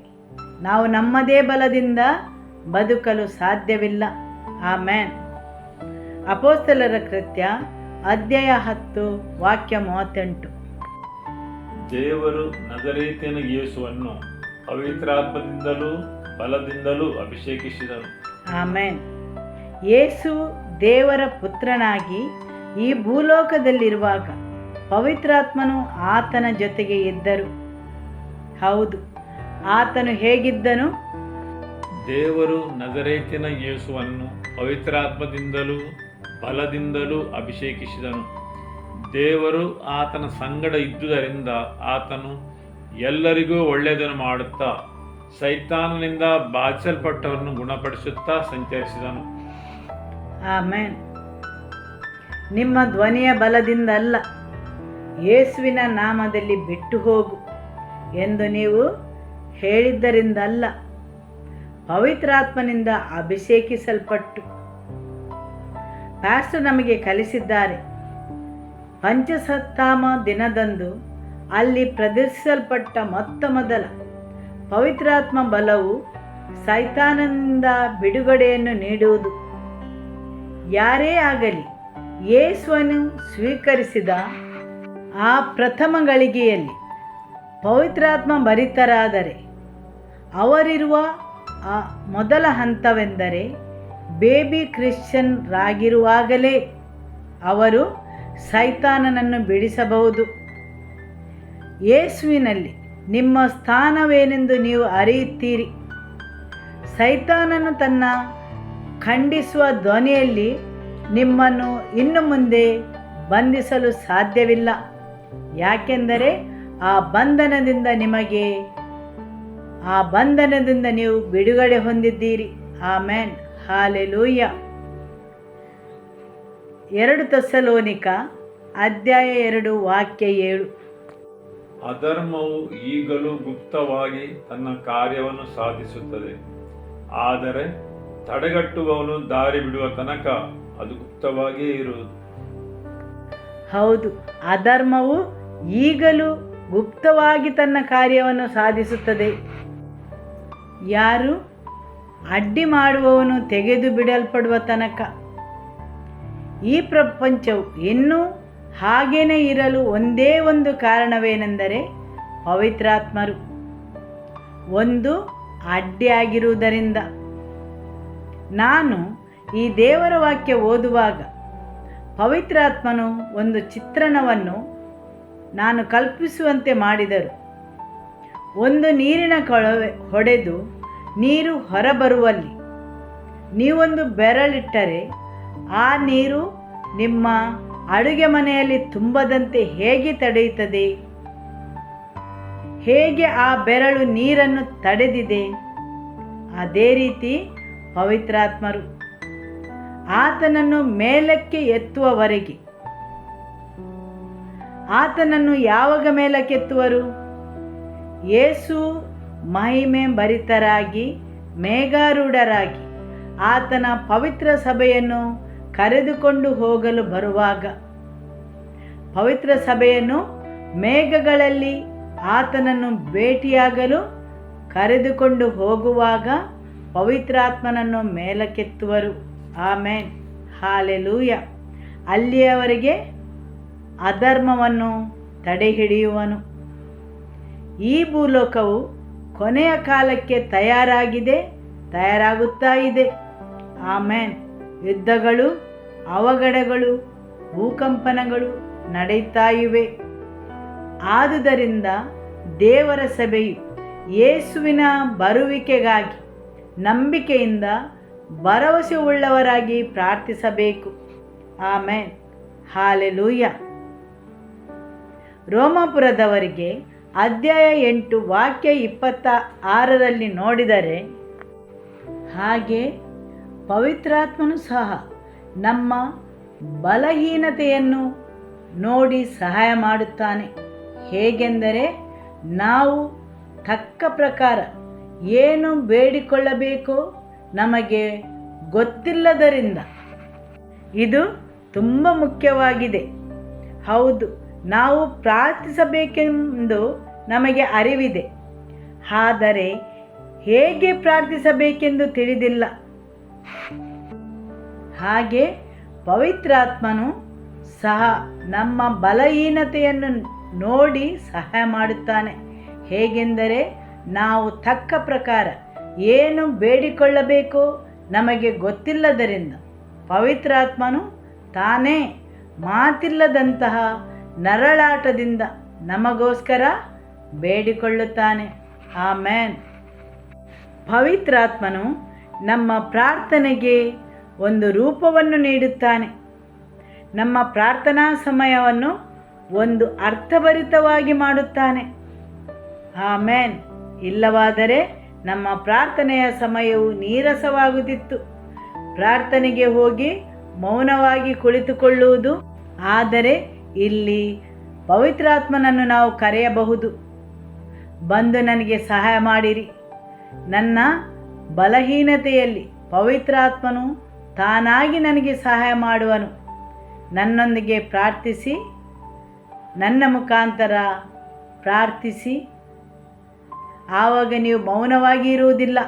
ನಾವು ನಮ್ಮದೇ ಬಲದಿಂದ ಬದುಕಲು ಸಾಧ್ಯವಿಲ್ಲ. ಆಮೆನ್. ಅಪೊಸ್ತಲರ ಕೃತ್ಯ ಅಧ್ಯಾಯ 10 ವಾಕ್ಯ 38. ದೇವರು ನಜರೇತಿನ ಯೇಸುವನ್ನು ಪವಿತ್ರಾತ್ಮದಿಂದಲೂ ಬಲದಿಂದಲೂ ಅಭಿಷೇಕಿಸಿದನು. ಆಮೆನ್. ಯೇಸು ದೇವರ ಪುತ್ರನಾಗಿ ಈ ಭೂಲೋಕದಲ್ಲಿರುವಾಗ ಪವಿತ್ರಾತ್ಮನು ಆತನ ಜೊತೆಗೆ ಇದ್ದರು. ಹೌದು, ಆತನು ಹೇಗಿದ್ದನು? ದೇವರು ನಜರೇತಿನ ಯೇಸುವನ್ನು ಪವಿತ್ರಾತ್ಮದಿಂದಲೂ ಬಲದಿಂದಲೂ ಅಭಿಷೇಕಿಸಿದನು. ದೇವರು ಆತನ ಸಂಗಡ ಇದ್ದುದರಿಂದ ಆತನು ಎಲ್ಲರಿಗೂ ಒಳ್ಳೆಯದನ್ನು ಮಾಡುತ್ತಾ ಸೈತಾನನಿಂದ ಬಾಧಿಸಲ್ಪಟ್ಟವರನ್ನು ಗುಣಪಡಿಸುತ್ತಾ ಸಂಚರಿಸಿದನು. ಆಮೆನ್. ನಿಮ್ಮ ಧ್ವನಿಯ ಬಲದಿಂದ ಅಲ್ಲ, ಯೇಸುವಿನ ನಾಮದಲ್ಲಿ ಬಿಟ್ಟು ಹೋಗು ಎಂದು ನೀವು ಹೇಳಿದ್ದರಿಂದಲ್ಲ, ಪವಿತ್ರಾತ್ಮನಿಂದ ಅಭಿಷೇಕಿಸಲ್ಪಟ್ಟು. ಪ್ಯಾಸ್ಟರ್ ನಮಗೆ ಕಲಿಸಿದ್ದಾರೆ, ಪಂಚಸತ್ತಾಮ ದಿನದಂದು ಅಲ್ಲಿ ಪ್ರದರ್ಶಿಸಲ್ಪಟ್ಟ ಮೊತ್ತ ಮೊದಲ ಪವಿತ್ರಾತ್ಮ ಬಲವು ಸೈತಾನನಿಂದ ಬಿಡುಗಡೆಯನ್ನು ನೀಡುವುದು. ಯಾರೇ ಆಗಲಿ ಯೇಸುವನ್ನು ಸ್ವೀಕರಿಸಿದ ಆ ಪ್ರಥಮ ಗಳಿಗೆಯಲ್ಲಿ ಪವಿತ್ರಾತ್ಮ ಭರಿತರಾದರೆ ಅವರಿರುವ ಆ ಮೊದಲ ಹಂತವೆಂದರೆ ಬೇಬಿ ಕ್ರಿಶ್ಚಿಯನ್ರಾಗಿರುವಾಗಲೇ ಅವರು ಸೈತಾನನನ್ನು ಬಿಡಿಸಬಹುದು. ಯೇಸುವಿನಲ್ಲಿ ನಿಮ್ಮ ಸ್ಥಾನವೇನೆಂದು ನೀವು ಅರಿಯುತ್ತೀರಿ. ಸೈತಾನನು ತನ್ನ ಖಂಡಿಸುವ ಧ್ವನಿಯಲ್ಲಿ ನಿಮ್ಮನ್ನು ಇನ್ನು ಮುಂದೆ ಬಂಧಿಸಲು ಸಾಧ್ಯವಿಲ್ಲ. ಯಾಕೆಂದರೆ ಆ ಬಂಧನದಿಂದ ನೀವು ಬಿಡುಗಡೆ ಹೊಂದಿದ್ದೀರಿ. ಆಮೆನ್. ಹಾಲೆಲೂಯ. 2 ಥೆಸಲೋನಿಕ ಅಧ್ಯಾಯ 2 ವಾಕ್ಯ 7. ಅಧರ್ಮವು ಈಗಲೂ ಗುಪ್ತವಾಗಿ ತನ್ನ ಕಾರ್ಯವನ್ನು ಸಾಧಿಸುತ್ತದೆ, ಆದರೆ ತಡೆಗಟ್ಟುವವನು ದಾರಿ ಬಿಡುವ ತನಕ ಅದು ಗುಪ್ತವಾಗಿಯೇ ಇರುವುದು. ಹೌದು, ಅಧರ್ಮವು ಈಗಲೂ ಗುಪ್ತವಾಗಿ ತನ್ನ ಕಾರ್ಯವನ್ನು ಸಾಧಿಸುತ್ತದೆ. ಯಾರು ಅಡ್ಡಿ ಮಾಡುವವನು ತೆಗೆದು ಬಿಡಲ್ಪಡುವ ತನಕ. ಈ ಪ್ರಪಂಚವು ಇನ್ನೂ ಹಾಗೇನೇ ಇರಲು ಒಂದೇ ಒಂದು ಕಾರಣವೇನೆಂದರೆ ಪವಿತ್ರಾತ್ಮರು ಒಂದು ಅಡ್ಡಿಯಾಗಿರುವುದರಿಂದ. ನಾನು ಈ ದೇವರ ವಾಕ್ಯ ಓದುವಾಗ ಪವಿತ್ರಾತ್ಮನು ಒಂದು ಚಿತ್ರಣವನ್ನು ನಾನು ಕಲ್ಪಿಸುವಂತೆ ಮಾಡಿದರು. ಒಂದು ನೀರಿನ ಕೊಳವೆ ಹೊಡೆದು ನೀರು ಹೊರಬರುವಲ್ಲಿ ನೀವೊಂದು ಬೆರಳಿಟ್ಟರೆ ಆ ನೀರು ನಿಮ್ಮ ಅಡುಗೆ ಮನೆಯಲ್ಲಿ ತುಂಬದಂತೆ ಹೇಗೆ ತಡೆಯುತ್ತದೆ? ಹೇಗೆ ಆ ಬೆರಳು ನೀರನ್ನು ತಡೆದಿದೆ? ಅದೇ ರೀತಿ ಪವಿತ್ರಾತ್ಮರು ಆತನನ್ನು ಮೇಲಕ್ಕೆ ಎತ್ತುವವರೆಗೆ. ಆತನನ್ನು ಯಾವಾಗ ಮೇಲಕ್ಕೆತ್ತುವರು? ಯೇಸು ಮಹಿಮೆ ಭರಿತರಾಗಿ ಮೇಘಾರೂಢರಾಗಿ ಆತನ ಪವಿತ್ರ ಸಭೆಯನ್ನು ಕರೆದುಕೊಂಡು ಹೋಗಲು ಬರುವಾಗ. ಪವಿತ್ರ ಸಭೆಯನ್ನು ಮೇಘಗಳಲ್ಲಿ ಆತನನ್ನು ಭೇಟಿಯಾಗಲು ಕರೆದುಕೊಂಡು ಹೋಗುವಾಗ ಪವಿತ್ರಾತ್ಮನನ್ನು ಮೇಲಕ್ಕೆತ್ತುವರು. ಆಮೇನ್, ಹಾಲೆಲೂಯ. ಅಲ್ಲಿಯವರೆಗೆ ಅಧರ್ಮವನ್ನು ತಡೆಹಿಡಿಯುವನು. ಈ ಭೂಲೋಕವು ಕೊನೆಯ ಕಾಲಕ್ಕೆ ತಯಾರಾಗುತ್ತಾ ಇದೆ. ಆಮೇನ್. ಯುದ್ಧಗಳು, ಅವಘಡಗಳು, ಭೂಕಂಪನಗಳು ನಡೆಯುತ್ತಾ ಇವೆ. ಆದುದರಿಂದ ದೇವರ ಸಭೆಯು ಯೇಸುವಿನ ಬರುವಿಕೆಗಾಗಿ ನಂಬಿಕೆಯಿಂದ ಭರವಸೆ ಉಳ್ಳವರಾಗಿ ಪ್ರಾರ್ಥಿಸಬೇಕು. ಆಮೇನ್, ಹಾಲೆಲೂಯ. ರೋಮಾಪುರದವರಿಗೆ ಅಧ್ಯಾಯ 8 ವಾಕ್ಯ 26ರಲ್ಲಿ ನೋಡಿದರೆ, ಹಾಗೆ ಪವಿತ್ರಾತ್ಮನು ಸಹ ನಮ್ಮ ಬಲಹೀನತೆಯನ್ನು ನೋಡಿ ಸಹಾಯ ಮಾಡುತ್ತಾನೆ. ಹೇಗೆಂದರೆ ನಾವು ತಕ್ಕ ಪ್ರಕಾರ ಏನು ಬೇಡಿಕೊಳ್ಳಬೇಕೋ ನಮಗೆ ಗೊತ್ತಿಲ್ಲದರಿಂದ. ಇದು ತುಂಬ ಮುಖ್ಯವಾಗಿದೆ. ಹೌದು, ನಾವು ಪ್ರಾರ್ಥಿಸಬೇಕೆಂದು ನಮಗೆ ಅರಿವಿದೆ, ಆದರೆ ಹೇಗೆ ಪ್ರಾರ್ಥಿಸಬೇಕೆಂದು ತಿಳಿದಿಲ್ಲ. ಹಾಗೆ ಪವಿತ್ರಾತ್ಮನು ಸಹ ನಮ್ಮ ಬಲಹೀನತೆಯನ್ನು ನೋಡಿ ಸಹಾಯ ಮಾಡುತ್ತಾನೆ. ಹೇಗೆಂದರೆ ನಾವು ತಕ್ಕ ಪ್ರಕಾರ ಏನು ಬೇಡಿಕೊಳ್ಳಬೇಕೋ ನಮಗೆ ಗೊತ್ತಿಲ್ಲದರಿಂದ ಪವಿತ್ರಾತ್ಮನು ತಾನೇ ಮಾತಿಲ್ಲದಂತಹ ನರಳಾಟದಿಂದ ನಮಗೋಸ್ಕರ ಬೇಡಿಕೊಳ್ಳುತ್ತಾನೆ. ಆಮೇನ್. ಪವಿತ್ರಾತ್ಮನು ನಮ್ಮ ಪ್ರಾರ್ಥನೆಗೆ ಒಂದು ರೂಪವನ್ನು ನೀಡುತ್ತಾನೆ. ನಮ್ಮ ಪ್ರಾರ್ಥನಾ ಸಮಯವನ್ನು ಒಂದು ಅರ್ಥಭರಿತವಾಗಿ ಮಾಡುತ್ತಾನೆ. ಆಮೇನ್. ಇಲ್ಲವಾದರೆ ನಮ್ಮ ಪ್ರಾರ್ಥನೆಯ ಸಮಯವು ನೀರಸವಾಗುತ್ತಿತ್ತು. ಪ್ರಾರ್ಥನೆಗೆ ಹೋಗಿ ಮೌನವಾಗಿ ಕುಳಿತುಕೊಳ್ಳುವುದು. ಆದರೆ ಇಲ್ಲಿ ಪವಿತ್ರಾತ್ಮನನ್ನು ನಾವು ಕರೆಯಬಹುದು. ಬಂದು ನನಗೆ ಸಹಾಯ ಮಾಡಿರಿ. ನನ್ನ ಬಲಹೀನತೆಯಲ್ಲಿ ಪವಿತ್ರಾತ್ಮನು ತಾನಾಗಿ ನನಗೆ ಸಹಾಯ ಮಾಡುವನು. ನನ್ನೊಂದಿಗೆ ಪ್ರಾರ್ಥಿಸಿ, ನನ್ನ ಮುಖಾಂತರ ಪ್ರಾರ್ಥಿಸಿ. ಆವಾಗ ನೀವು ಮೌನವಾಗಿ ಇರುವುದಿಲ್ಲ.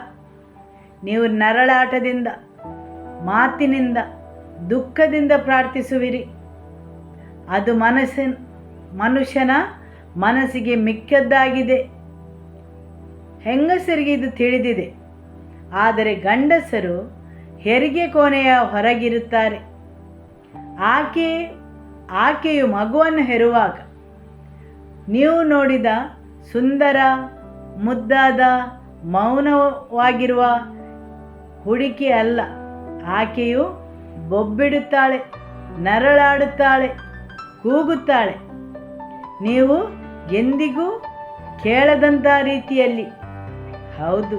ನೀವು ನರಳಾಟದಿಂದ, ಮಾತಿನಿಂದ, ದುಃಖದಿಂದ ಪ್ರಾರ್ಥಿಸುವಿರಿ. ಅದು ಮನುಷ್ಯನ ಮನಸ್ಸಿಗೆ ಮಿಕ್ಕದ್ದಾಗಿದೆ. ಹೆಂಗಸರಿಗೆ ಇದು ತಿಳಿದಿದೆ, ಆದರೆ ಗಂಡಸರು ಹೆರಿಗೆ ಕೋಣೆಯ ಹೊರಗಿರುತ್ತಾರೆ. ಆಕೆಯು ಮಗುವನ್ನು ಹೆರುವಾಗ ನೀವು ನೋಡಿದ ಸುಂದರ, ಮುದ್ದಾದ, ಮೌನವಾಗಿರುವ ಹುಡುಗಿ ಅಲ್ಲ. ಆಕೆಯು ಬೊಬ್ಬಿಡುತ್ತಾಳೆ, ನರಳಾಡುತ್ತಾಳೆ, ಕೂಗುತ್ತಾಳೆ. ನೀವು ಎಂದಿಗೂ ಕೇಳದಂಥ ರೀತಿಯಲ್ಲಿ. ಹೌದು,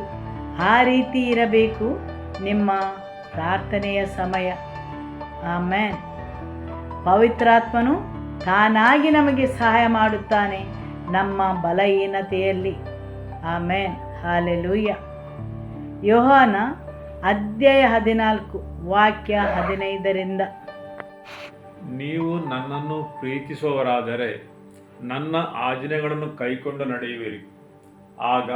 ಆ ರೀತಿ ಇರಬೇಕು ನಿಮ್ಮ ಪ್ರಾರ್ಥನೆಯ ಸಮಯ. ಆಮೇನ್. ಪವಿತ್ರಾತ್ಮನು ತಾನಾಗಿ ನಮಗೆ ಸಹಾಯ ಮಾಡುತ್ತಾನೆ ನಮ್ಮ ಬಲಹೀನತೆಯಲ್ಲಿ. ಆಮೇನ್, ಹಾಲೆಲೂಯ. ಯೋಹಾನ ಅಧ್ಯಾಯ 14 ವಾಕ್ಯ 15ರಿಂದ. ನೀವು ನನ್ನನ್ನು ಪ್ರೀತಿಸುವವರಾದರೆ ನನ್ನ ಆಜ್ಞೆಗಳನ್ನು ಕೈಕೊಂಡು ನಡೆಯುವಿರಿ. ಆಗ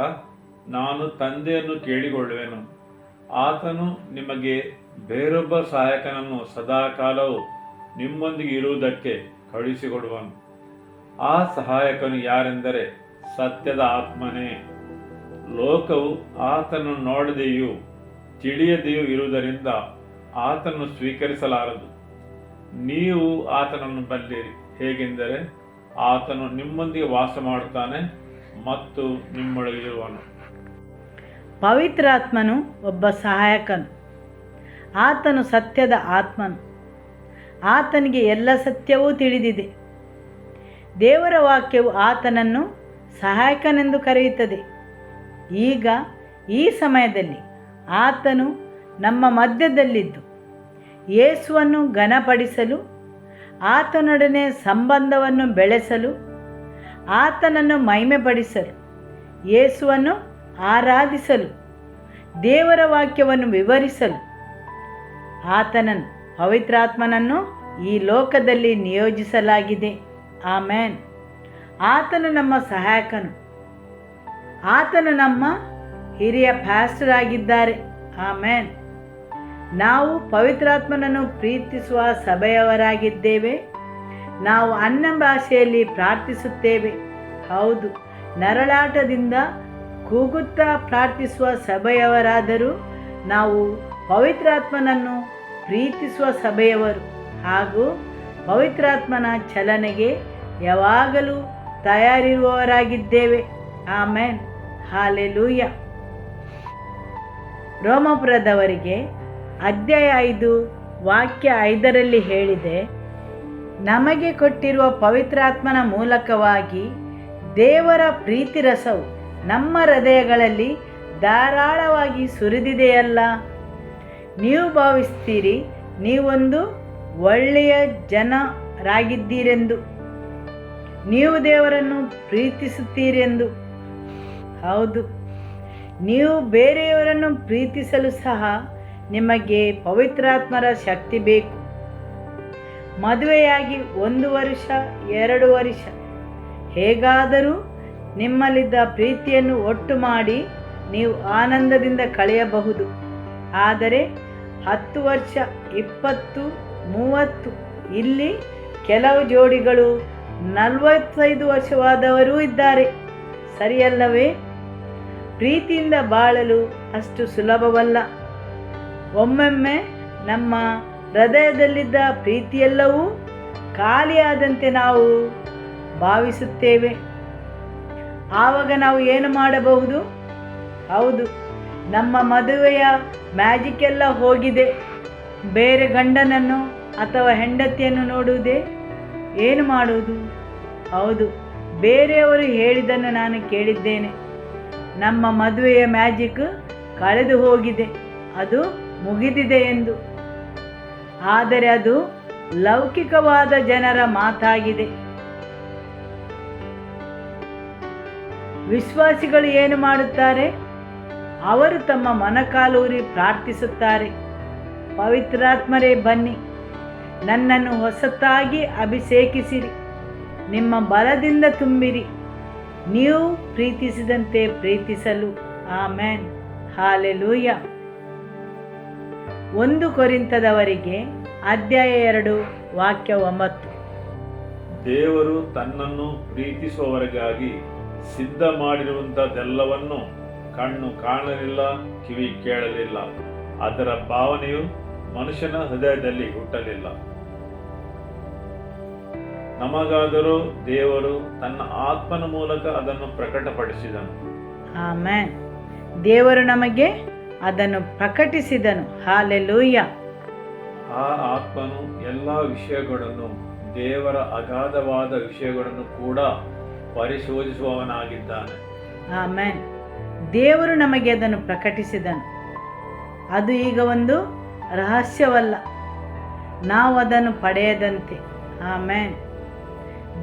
ನಾನು ತಂದೆಯನ್ನು ಕೇಳಿಕೊಳ್ಳುವೆನು, ಆತನು ನಿಮಗೆ ಬೇರೊಬ್ಬ ಸಹಾಯಕನನ್ನು ಸದಾಕಾಲವು ನಿಮ್ಮೊಂದಿಗೆ ಇರುವುದಕ್ಕೆ ಕಳುಹಿಸಿಕೊಡುವನು. ಆ ಸಹಾಯಕನು ಯಾರೆಂದರೆ ಸತ್ಯದ ಆತ್ಮನೇ. ಲೋಕವು ಆತನನ್ನು ನೋಡದೆಯೂ ತಿಳಿಯದೆಯೂ ಇರುವುದರಿಂದ ಆತನನ್ನು ಸ್ವೀಕರಿಸಲಾರದು. ನೀವು ಆತನನ್ನು ಬಲ್ಲಿರಿ, ಹೇಗೆಂದರೆ ಆತನು ನಿಮ್ಮೊಂದಿಗೆ ವಾಸ ಮಾಡುತ್ತಾನೆ ಮತ್ತು ನಿಮ್ಮೊಳಗೆ ಇರುವನು. ಪವಿತ್ರಾತ್ಮನು ಒಬ್ಬ ಸಹಾಯಕನು. ಆತನು ಸತ್ಯದ ಆತ್ಮನು. ಆತನಿಗೆ ಎಲ್ಲ ಸತ್ಯವೂ ತಿಳಿದಿದೆ. ದೇವರ ವಾಕ್ಯವು ಆತನನ್ನು ಸಹಾಯಕನೆಂದು ಕರೆಯುತ್ತದೆ. ಈಗ ಈ ಸಮಯದಲ್ಲಿ ಆತನು ನಮ್ಮ ಮಧ್ಯದಲ್ಲಿದ್ದು ಯೇಸುವನ್ನು ಘನಪಡಿಸಲು, ಆತನೊಡನೆ ಸಂಬಂಧವನ್ನು ಬೆಳೆಸಲು, ಆತನನ್ನು ಮಹಿಮೆಪಡಿಸಲು, ಯೇಸುವನ್ನು ಆರಾಧಿಸಲು, ದೇವರ ವಾಕ್ಯವನ್ನು ವಿವರಿಸಲು ಆತನನ್ನು ಪವಿತ್ರಾತ್ಮನನ್ನು ಈ ಲೋಕದಲ್ಲಿ ನಿಯೋಜಿಸಲಾಗಿದೆ. ಆಮೇನ್. ಆತನು ನಮ್ಮ ಸಹಾಯಕನು. ಆತನು ನಮ್ಮ ಹಿರಿಯ ಪ್ಯಾಸ್ಟರ್ ಆಗಿದ್ದಾರೆ. ಆಮೇನ್. ನಾವು ಪವಿತ್ರಾತ್ಮನನ್ನು ಪ್ರೀತಿಸುವ ಸಭೆಯವರಾಗಿದ್ದೇವೆ. ನಾವು ಅನ್ಯ ಭಾಷೆಯಲ್ಲಿ ಪ್ರಾರ್ಥಿಸುತ್ತೇವೆ. ಹೌದು, ನರಳಾಟದಿಂದ ಕೂಗುತ್ತಾ ಪ್ರಾರ್ಥಿಸುವ ಸಭೆಯವರಾದರೂ ನಾವು ಪವಿತ್ರಾತ್ಮನನ್ನು ಪ್ರೀತಿಸುವ ಸಭೆಯವರು ಹಾಗೂ ಪವಿತ್ರಾತ್ಮನ ಚಲನೆಗೆ ಯಾವಾಗಲೂ ತಯಾರಿರುವವರಾಗಿದ್ದೇವೆ. ಆಮೇನ್. ಹಾಲೆಲೂಯ. ರೋಮಪುರದವರಿಗೆ ಅಧ್ಯಾಯ 5 ವಾಕ್ಯ 5ರಲ್ಲಿ ಹೇಳಿದೆ, ನಮಗೆ ಕೊಟ್ಟಿರುವ ಪವಿತ್ರಾತ್ಮನ ಮೂಲಕವಾಗಿ ದೇವರ ಪ್ರೀತಿ ರಸವು ನಮ್ಮ ಹೃದಯಗಳಲ್ಲಿ ಧಾರಾಳವಾಗಿ ಸುರಿದಿದೆಯಲ್ಲ. ನೀವು ಭಾವಿಸ್ತೀರಿ ನೀವೊಂದು ಒಳ್ಳೆಯ ಜನರಾಗಿದ್ದೀರೆಂದು, ನೀವು ದೇವರನ್ನು ಪ್ರೀತಿಸುತ್ತೀರೆಂದು. ಹೌದು, ನೀವು ಬೇರೆಯವರನ್ನು ಪ್ರೀತಿಸಲು ಸಹ ನಿಮಗೆ ಪವಿತ್ರಾತ್ಮರ ಶಕ್ತಿ ಬೇಕು. ಮದುವೆಯಾಗಿ 1 ವರ್ಷ 2 ವರ್ಷ ಹೇಗಾದರೂ ನಿಮ್ಮಲ್ಲಿದ್ದ ಪ್ರೀತಿಯನ್ನು ಒಟ್ಟು ಮಾಡಿ ನೀವು ಆನಂದದಿಂದ ಕಳೆಯಬಹುದು. ಆದರೆ 10 ವರ್ಷ 20 30 ಇಲ್ಲಿ ಕೆಲವು ಜೋಡಿಗಳು 45 ವರ್ಷವಾದವರೂ ಇದ್ದಾರೆ. ಸರಿಯಲ್ಲವೇ? ಪ್ರೀತಿಯಿಂದ ಬಾಳಲು ಅಷ್ಟು ಸುಲಭವಲ್ಲ. ಒಮ್ಮೊಮ್ಮೆ ನಮ್ಮ ಹೃದಯದಲ್ಲಿದ್ದ ಪ್ರೀತಿಯೆಲ್ಲವೂ ಖಾಲಿಯಾದಂತೆ ನಾವು ಭಾವಿಸುತ್ತೇವೆ. ಆವಾಗ ನಾವು ಏನು ಮಾಡಬಹುದು? ಹೌದು, ನಮ್ಮ ಮದುವೆಯ ಮ್ಯಾಜಿಕ್ ಎಲ್ಲ ಹೋಗಿದೆ. ಬೇರೆ ಗಂಡನನ್ನು ಅಥವಾ ಹೆಂಡತಿಯನ್ನು ನೋಡುವುದೇ? ಏನು ಮಾಡುವುದು? ಹೌದು, ಬೇರೆಯವರು ಹೇಳಿದ್ದನ್ನು ನಾನು ಕೇಳಿದ್ದೇನೆ. ನಮ್ಮ ಮದುವೆಯ ಮ್ಯಾಜಿಕ್ ಕಳೆದು ಹೋಗಿದೆ, ಅದು ಮುಗಿದಿದೆ ಎಂದು. ಆದರೆ ಅದು ಲೌಕಿಕವಾದ ಜನರ ಮಾತಾಗಿದೆ. ವಿಶ್ವಾಸಿಗಳು ಏನು ಮಾಡುತ್ತಾರೆ? ಅವರು ತಮ್ಮ ಮೊಣಕಾಲೂರಿ ಪ್ರಾರ್ಥಿಸುತ್ತಾರೆ, ಪವಿತ್ರಾತ್ಮರೇ ಬನ್ನಿ, ನನ್ನನ್ನು ಹೊಸತಾಗಿ ಅಭಿಷೇಕಿಸಿರಿ, ನಿಮ್ಮ ಬಲದಿಂದ ತುಂಬಿರಿ, ನೀವು ಪ್ರೀತಿಸಿದಂತೆ ಪ್ರೀತಿಸಲು. ಆಮೇನ್. ಹಾಲೆಲೂಯ. 1 ಕೊರಿಂಥದವರಿಗೆ ಅಧ್ಯಾಯ 2 ವಾಕ್ಯ 9. ದೇವರು ತನ್ನನ್ನು ಪ್ರೀತಿಸುವವರಿಗಾಗಿ ಸಿದ್ಧ ಮಾಡಿರುವಂಥದ್ದೆಲ್ಲವನ್ನು ಕಣ್ಣು ಕಾಣಲಿಲ್ಲ, ಕಿವಿ ಕೇಳಲಿಲ್ಲ, ಅದರ ಭಾವನೆಯು ಮನುಷ್ಯನ ಹೃದಯದಲ್ಲಿ ಹುಟ್ಟಲಿಲ್ಲ. ನಮಗಾದರೂ ದೇವರು ತನ್ನ ಆತ್ಮನ ಮೂಲಕ ಅದನ್ನು ಪ್ರಕಟಪಡಿಸಿದನು. ಆಮೆನ್. ದೇವರು ನಮಗೆ ಅದನ್ನು ಪ್ರಕಟಿಸಿದನು. ಹಾಲೆಲೂಯ. ಆ ಆತ್ಮನು ಎಲ್ಲ ವಿಷಯಗಳನ್ನು, ದೇವರ ಅಗಾಧವಾದ ವಿಷಯಗಳನ್ನು ಕೂಡ ಪರಿಶೋಧಿಸುವವನಾಗಿದ್ದಾನೆ. ಆಮೆನ್. ದೇವರು ನಮಗೆ ಅದನ್ನು ಪ್ರಕಟಿಸಿದನು. ಅದು ಈಗ ಒಂದು ರಹಸ್ಯವಲ್ಲ, ನಾವು ಅದನ್ನು ಪಡೆಯದಂತೆ. ಆಮೆನ್.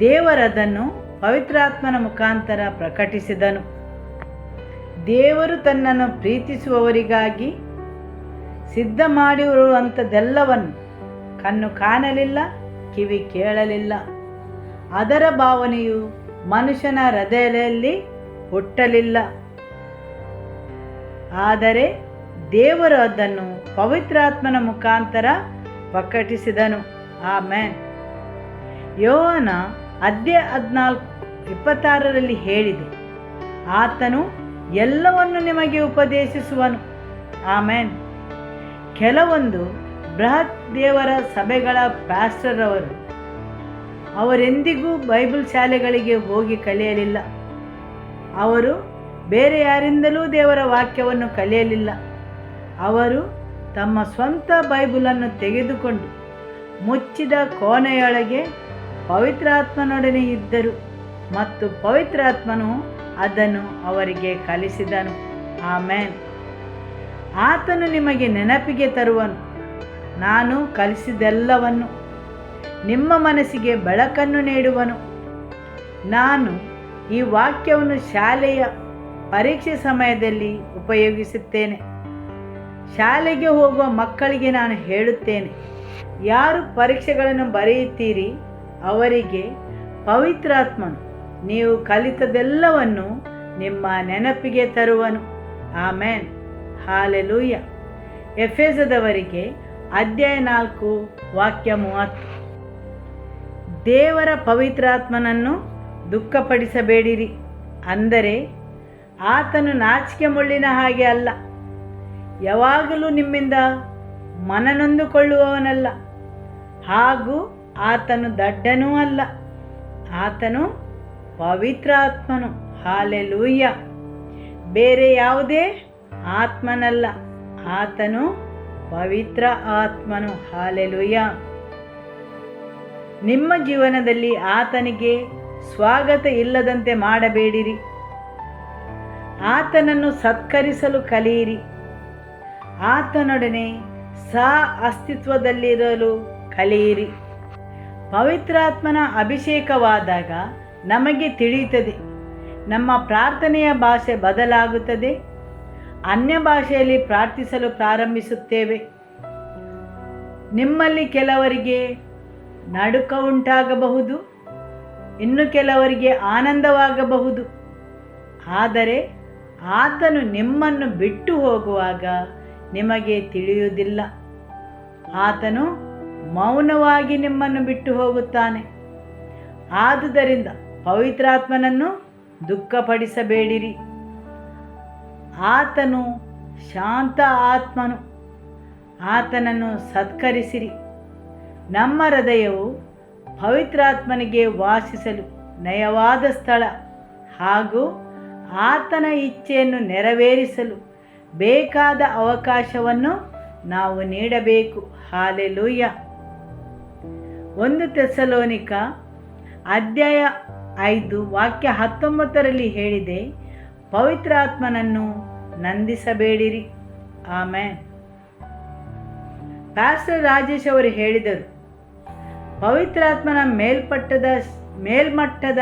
ದೇವರದನ್ನು ಪವಿತ್ರಾತ್ಮನ ಮುಖಾಂತರ ಪ್ರಕಟಿಸಿದನು. ದೇವರು ತನ್ನನ್ನು ಪ್ರೀತಿಸುವವರಿಗಾಗಿ ಸಿದ್ಧ ಮಾಡಿರುವಂಥದ್ದೆಲ್ಲವನ್ನು ಕಣ್ಣು ಕಾಣಲಿಲ್ಲ, ಕಿವಿ ಕೇಳಲಿಲ್ಲ. ಅದರ ಭಾವನೆಯು ಮನುಷ್ಯನ ಹೃದಯದಲ್ಲಿ ಹುಟ್ಟಲಿಲ್ಲ. ಆದರೆ ದೇವರು ಅದನ್ನು ಪವಿತ್ರಾತ್ಮನ ಮುಖಾಂತರ ಪ್ರಕಟಿಸಿದನು. ಆಮೆನ್. ಯೋಹಾನ 14:26 ಹೇಳಿದೆ, ಆತನು ಎಲ್ಲವನ್ನು ನಿಮಗೆ ಉಪದೇಶಿಸುವನು. ಆಮೆನ್. ಕೆಲವೊಂದು ಬೃಹತ್ ದೇವರ ಸಭೆಗಳ ಪ್ಯಾಸ್ಟರ್ ಅವರೆಂದಿಗೂ ಬೈಬಲ್ ಶಾಲೆಗಳಿಗೆ ಹೋಗಿ ಕಲಿಯಲಿಲ್ಲ. ಅವರು ಬೇರೆ ಯಾರಿಂದಲೂ ದೇವರ ವಾಕ್ಯವನ್ನು ಕಲಿಯಲಿಲ್ಲ. ಅವರು ತಮ್ಮ ಸ್ವಂತ ಬೈಬಲನ್ನು ತೆಗೆದುಕೊಂಡು ಮುಚ್ಚಿದ ಕೋಣೆಯೊಳಗೆ ಪವಿತ್ರಾತ್ಮನೊಡನೆ ಇದ್ದರು ಮತ್ತು ಪವಿತ್ರಾತ್ಮನು ಅದನ್ನು ಅವರಿಗೆ ಕಲಿಸಿದನು. ಆಮೆನ್. ಆತನು ನಿಮಗೆ ನೆನಪಿಗೆ ತರುವನು. ನಾನು ಕಲಿಸಿದೆಲ್ಲವನ್ನು ನಿಮ್ಮ ಮನಸ್ಸಿಗೆ ಬೆಳಕನ್ನು ನೀಡುವನು. ನಾನು ಈ ವಾಕ್ಯವನ್ನು ಶಾಲೆಯ ಪರೀಕ್ಷೆ ಸಮಯದಲ್ಲಿ ಉಪಯೋಗಿಸುತ್ತೇನೆ. ಶಾಲೆಗೆ ಹೋಗುವ ಮಕ್ಕಳಿಗೆ ನಾನು ಹೇಳುತ್ತೇನೆ, ಯಾರು ಪರೀಕ್ಷೆಗಳನ್ನು ಬರೆಯುತ್ತೀರಿ ಅವರಿಗೆ ಪವಿತ್ರಾತ್ಮನು ನೀವು ಕಲಿತದೆಲ್ಲವನ್ನು ನಿಮ್ಮ ನೆನಪಿಗೆ ತರುವನು. ಆಮೆನ್. ಹಾಲೆಲೂಯ. ಎಫೆಸದವರಿಗೆ 4:30. ದೇವರ ಪವಿತ್ರಾತ್ಮನನ್ನು ದುಃಖಪಡಿಸಬೇಡಿರಿ. ಅಂದರೆ ಆತನು ನಾಚಿಕೆ ಮುಳ್ಳಿನ ಹಾಗೆ ಅಲ್ಲ, ಯಾವಾಗಲೂ ನಿಮ್ಮಿಂದ ಮನನೊಂದುಕೊಳ್ಳುವವನಲ್ಲ, ಹಾಗೂ ಆತನು ದಡ್ಡನೂ ಅಲ್ಲ. ಆತನು ಪವಿತ್ರಾತ್ಮನು. ಹಾಲೆಲೂಯ. ಬೇರೆ ಯಾವುದೇ ಆತ್ಮನಲ್ಲ, ಆತನು ಪವಿತ್ರ ಆತ್ಮನು. ಹಾಲೆಲೂಯ. ನಿಮ್ಮ ಜೀವನದಲ್ಲಿ ಆತನಿಗೆ ಸ್ವಾಗತ ಇಲ್ಲದಂತೆ ಮಾಡಬೇಡಿರಿ. ಆತನನ್ನು ಸತ್ಕರಿಸಲು ಕಲಿಯಿರಿ. ಆತನೊಡನೆ ಅಸ್ತಿತ್ವದಲ್ಲಿರಲು ಕಲಿಯಿರಿ. ಪವಿತ್ರಾತ್ಮನ ಅಭಿಷೇಕವಾದಾಗ ನಮಗೆ ತಿಳಿಯುತ್ತದೆ, ನಮ್ಮ ಪ್ರಾರ್ಥನೆಯ ಭಾಷೆ ಬದಲಾಗುತ್ತದೆ. ಅನ್ಯ ಭಾಷೆಯಲ್ಲಿ ಪ್ರಾರ್ಥಿಸಲು ಪ್ರಾರಂಭಿಸುತ್ತೇವೆ. ನಿಮ್ಮಲ್ಲಿ ಕೆಲವರಿಗೆ ನಡುಕ ಉಂಟಾಗಬಹುದು, ಇನ್ನು ಕೆಲವರಿಗೆ ಆನಂದವಾಗಬಹುದು. ಆದರೆ ಆತನು ನಿಮ್ಮನ್ನು ಬಿಟ್ಟು ಹೋಗುವಾಗ ನಿಮಗೆ ತಿಳಿಯುವುದಿಲ್ಲ. ಆತನು ಮೌನವಾಗಿ ನಿಮ್ಮನ್ನು ಬಿಟ್ಟು ಹೋಗುತ್ತಾನೆ. ಆದುದರಿಂದ ಪವಿತ್ರಾತ್ಮನನ್ನು ದುಃಖಪಡಿಸಬೇಡಿರಿ. ಆತನು ಶಾಂತ ಆತ್ಮನು. ಆತನನ್ನು ಸತ್ಕರಿಸಿರಿ. ನಮ್ಮ ಹೃದಯವು ಪವಿತ್ರಾತ್ಮನಿಗೆ ವಾಸಿಸಲು ನಯವಾದ ಸ್ಥಳ ಹಾಗೂ ಆತನ ಇಚ್ಛೆಯನ್ನು ನೆರವೇರಿಸಲು ಬೇಕಾದ ಅವಕಾಶವನ್ನು ನಾವು ನೀಡಬೇಕು. ಹಾಲೆಲೂಯ. 1 ಥೆಸಲೋನಿಕ 5:19 ಹೇಳಿದೆ, ಪವಿತ್ರಾತ್ಮನನ್ನು ನಂದಿಸಬೇಡಿರಿ. ಆಮೆನ್. ಪ್ಯಾಸ್ಟರ್ ರಾಜೇಶ್ ಅವರು ಹೇಳಿದರು, ಪವಿತ್ರಾತ್ಮನ ಮೇಲ್ಮಟ್ಟದ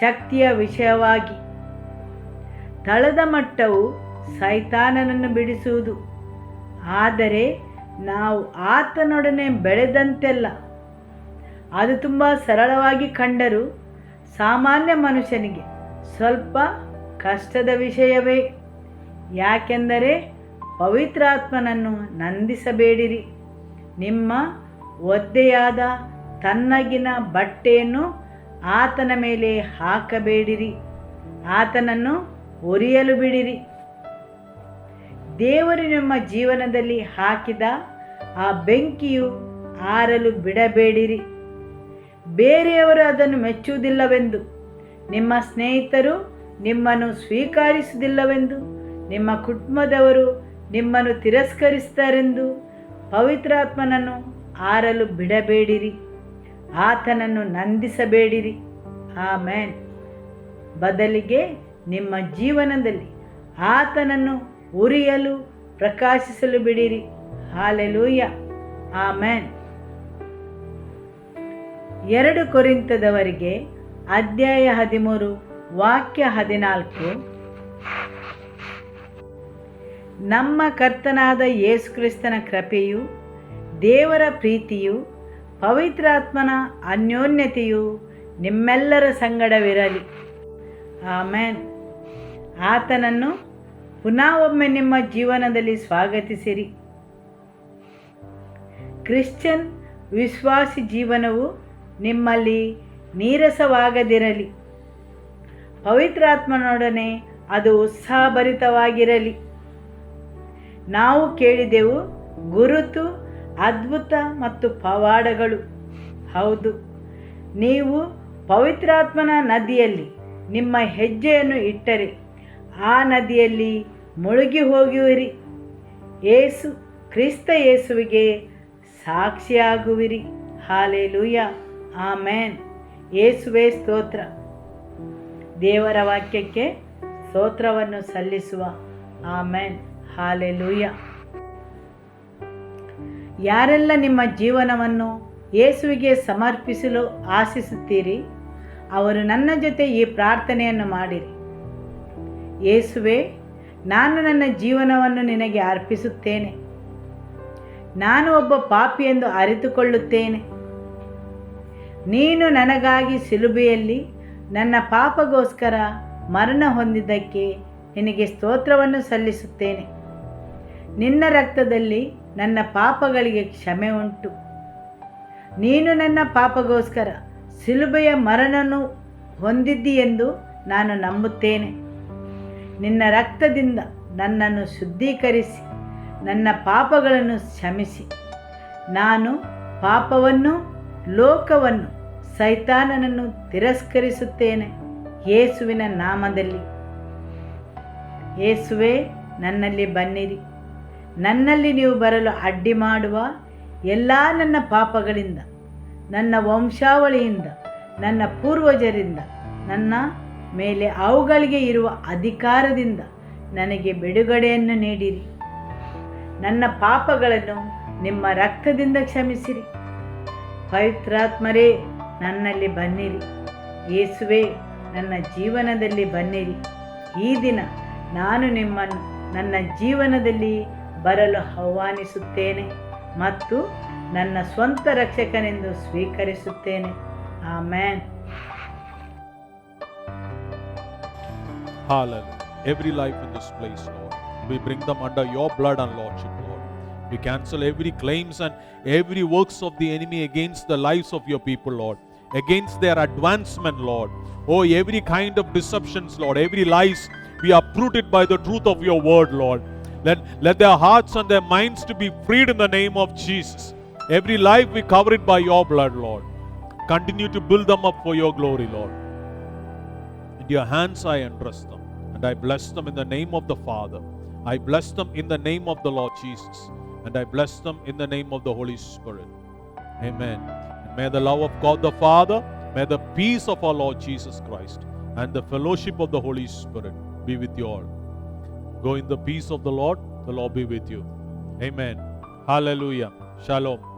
ಶಕ್ತಿಯ ವಿಷಯವಾಗಿ ತಳದ ಮಟ್ಟವು ಸೈತಾನನನ್ನು ಬಿಡಿಸುವುದು. ಆದರೆ ನಾವು ಆತನೊಡನೆ ಬೆಳೆದಂತೆಲ್ಲ ಅದು ತುಂಬ ಸರಳವಾಗಿ ಕಂಡರೂ ಸಾಮಾನ್ಯ ಮನುಷ್ಯನಿಗೆ ಸ್ವಲ್ಪ ಕಷ್ಟದ ವಿಷಯವೇ. ಯಾಕೆಂದರೆ ಪವಿತ್ರಾತ್ಮನನ್ನು ನಂದಿಸಬೇಡಿರಿ. ನಿಮ್ಮ ಒದ್ದೆಯಾದ ತಣ್ಣಗಿನ ಬಟ್ಟೆಯನ್ನು ಆತನ ಮೇಲೆ ಹಾಕಬೇಡಿರಿ. ಆತನನ್ನು ಉರಿಯಲು ಬಿಡಿರಿ. ದೇವರು ನಿಮ್ಮ ಜೀವನದಲ್ಲಿ ಹಾಕಿದ ಆ ಬೆಂಕಿಯು ಆರಲು ಬಿಡಬೇಡಿರಿ. ಬೇರೆಯವರು ಅದನ್ನು ಮೆಚ್ಚುವುದಿಲ್ಲವೆಂದು, ನಿಮ್ಮ ಸ್ನೇಹಿತರು ನಿಮ್ಮನ್ನು ಸ್ವೀಕರಿಸುವುದಿಲ್ಲವೆಂದು, ನಿಮ್ಮ ಕುಟುಂಬದವರು ನಿಮ್ಮನ್ನು ತಿರಸ್ಕರಿಸುತ್ತಾರೆಂದು ಪವಿತ್ರಾತ್ಮನನ್ನು ಆರಲು ಬಿಡಬೇಡಿರಿ. ಆತನನ್ನು ನಂದಿಸಬೇಡಿರಿ. ಆಮೆನ್. ಬದಲಿಗೆ ನಿಮ್ಮ ಜೀವನದಲ್ಲಿ ಆತನನ್ನು ಉರಿಯಲು ಪ್ರಕಾಶಿಸಲು ಬಿಡಿರಿ. ಹಾಲೆಲೂಯ. ಆಮೆನ್. 2 ಕೊರಿಂಥದವರಿಗೆ 13:14. ನಮ್ಮ ಕರ್ತನಾದ ಯೇಸು ಕ್ರಿಸ್ತನ ಕೃಪೆಯು, ದೇವರ ಪ್ರೀತಿಯು, ಪವಿತ್ರಾತ್ಮನ ಅನ್ಯೋನ್ಯತೆಯು ನಿಮ್ಮೆಲ್ಲರ ಸಂಗಡವಿರಲಿ. ಆಮೇನ್. ಆತನನ್ನು ಪುನಃ ಒಮ್ಮೆ ನಿಮ್ಮ ಜೀವನದಲ್ಲಿ ಸ್ವಾಗತಿಸಿರಿ. ಕ್ರಿಶ್ಚಿಯನ್ ವಿಶ್ವಾಸಿ ಜೀವನವು ನಿಮ್ಮಲ್ಲಿ ನೀರಸವಾಗದಿರಲಿ. ಪವಿತ್ರಾತ್ಮನೊಡನೆ ಅದು ಉತ್ಸಾಹಭರಿತವಾಗಿರಲಿ. ನಾವು ಕೇಳಿದೆವು ಗುರುತು, ಅದ್ಭುತ ಮತ್ತು ಪವಾಡಗಳು. ಹೌದು, ನೀವು ಪವಿತ್ರಾತ್ಮನ ನದಿಯಲ್ಲಿ ನಿಮ್ಮ ಹೆಜ್ಜೆಯನ್ನು ಇಟ್ಟರೆ ಆ ನದಿಯಲ್ಲಿ ಮುಳುಗಿ ಹೋಗುವಿರಿ. ಕ್ರಿಸ್ತ ಯೇಸುವಿಗೆ ಸಾಕ್ಷಿಯಾಗುವಿರಿ. ಹಾಲೆಲೂಯ, ಆಮೇನ್. ಯೇಸುವೇ ಸ್ತೋತ್ರ. ದೇವರ ವಾಕ್ಯಕ್ಕೆ ಸ್ತೋತ್ರವನ್ನು ಸಲ್ಲಿಸುವ. ಆಮೇನ್, ಹಾಲೆಲೂಯ. ಯಾರೆಲ್ಲ ನಿಮ್ಮ ಜೀವನವನ್ನು ಯೇಸುವಿಗೆ ಸಮರ್ಪಿಸಲು ಆಶಿಸುತ್ತೀರಿ, ಅವರು ನನ್ನ ಜೊತೆ ಈ ಪ್ರಾರ್ಥನೆಯನ್ನು ಮಾಡಿರಿ. ಯೇಸುವೇ, ನಾನು ನನ್ನ ಜೀವನವನ್ನು ನಿನಗೆ ಅರ್ಪಿಸುತ್ತೇನೆ. ನಾನು ಒಬ್ಬ ಪಾಪಿ ಎಂದು ಅರಿತುಕೊಳ್ಳುತ್ತೇನೆ. ನೀನು ನನಗಾಗಿ ಶಿಲುಬೆಯಲ್ಲಿ ನನ್ನ ಪಾಪಗೋಸ್ಕರ ಮರಣ ಹೊಂದಿದ್ದಕ್ಕೆ ನಿನಗೆ ಸ್ತೋತ್ರವನ್ನು ಸಲ್ಲಿಸುತ್ತೇನೆ. ನಿನ್ನ ರಕ್ತದಲ್ಲಿ ನನ್ನ ಪಾಪಗಳಿಗೆ ಕ್ಷಮೆ ಉಂಟು. ನೀನು ನನ್ನ ಪಾಪಗೋಸ್ಕರ ಶಿಲುಬೆಯ ಮರಣವನ್ನು ಹೊಂದಿದ್ದಿ ಎಂದು ನಾನು ನಂಬುತ್ತೇನೆ. ನಿನ್ನ ರಕ್ತದಿಂದ ನನ್ನನ್ನು ಶುದ್ಧೀಕರಿಸಿ ನನ್ನ ಪಾಪಗಳನ್ನು ಕ್ಷಮಿಸಿ. ನಾನು ಪಾಪವನ್ನು, ಲೋಕವನ್ನು, ಸೈತಾನನನ್ನು ತಿರಸ್ಕರಿಸುತ್ತೇನೆ ಯೇಸುವಿನ ನಾಮದಲ್ಲಿ. ಯೇಸುವೇ, ನನ್ನಲ್ಲಿ ಬನ್ನಿರಿ. ನನ್ನಲ್ಲಿ ನೀವು ಬರಲು ಅಡ್ಡಿ ಮಾಡುವ ಎಲ್ಲ ನನ್ನ ಪಾಪಗಳಿಂದ, ನನ್ನ ವಂಶಾವಳಿಯಿಂದ, ನನ್ನ ಪೂರ್ವಜರಿಂದ, ನನ್ನ ಮೇಲೆ ಅವುಗಳಿಗೆ ಇರುವ ಅಧಿಕಾರದಿಂದ ನನಗೆ ಬಿಡುಗಡೆಯನ್ನು ನೀಡಿರಿ. ನನ್ನ ಪಾಪಗಳನ್ನು ನಿಮ್ಮ ರಕ್ತದಿಂದ ಕ್ಷಮಿಸಿರಿ. ಪವಿತ್ರಾತ್ಮರೇ, ನನ್ನಲ್ಲಿ ಬನ್ನಿರಿ. ಯೇಸುವೇ, ನನ್ನ ಜೀವನದಲ್ಲಿ ಬನ್ನಿರಿ. ಈ ದಿನ ನಾನು ನಿಮ್ಮನ್ನು ನನ್ನ ಜೀವನದಲ್ಲಿ ಬರಲು ಆಹ್ವಾನಿಸುತ್ತೇನೆ ಮತ್ತು ನನ್ನ ಸ್ವಂತ ರಕ್ಷಕನೆಂದು ಸ್ವೀಕರಿಸುತ್ತೇನೆ. Amen. Hallelujah. Every life in this place, Lord, we bring them under your blood and lordship, Lord. We cancel every claims and every works of the enemy against the lives of your people, Lord, against their advancement, Lord. Oh, every kind of deceptions, Lord, every lies, we uproot it by the truth of your word, Lord. Let their hearts and their minds to be freed in the name of Jesus. Every life we cover it by your blood, Lord. Continue to build them up for your glory, Lord. In your hands I entrust them, and I bless them in the name of the Father. I bless them in the name of the Lord Jesus, and I bless them in the name of the Holy Spirit. Amen. And may the love of God the Father, may the peace of our Lord Jesus Christ, and the fellowship of the Holy Spirit be with you all. Go in the peace of the Lord be with you. Amen. Hallelujah. Shalom.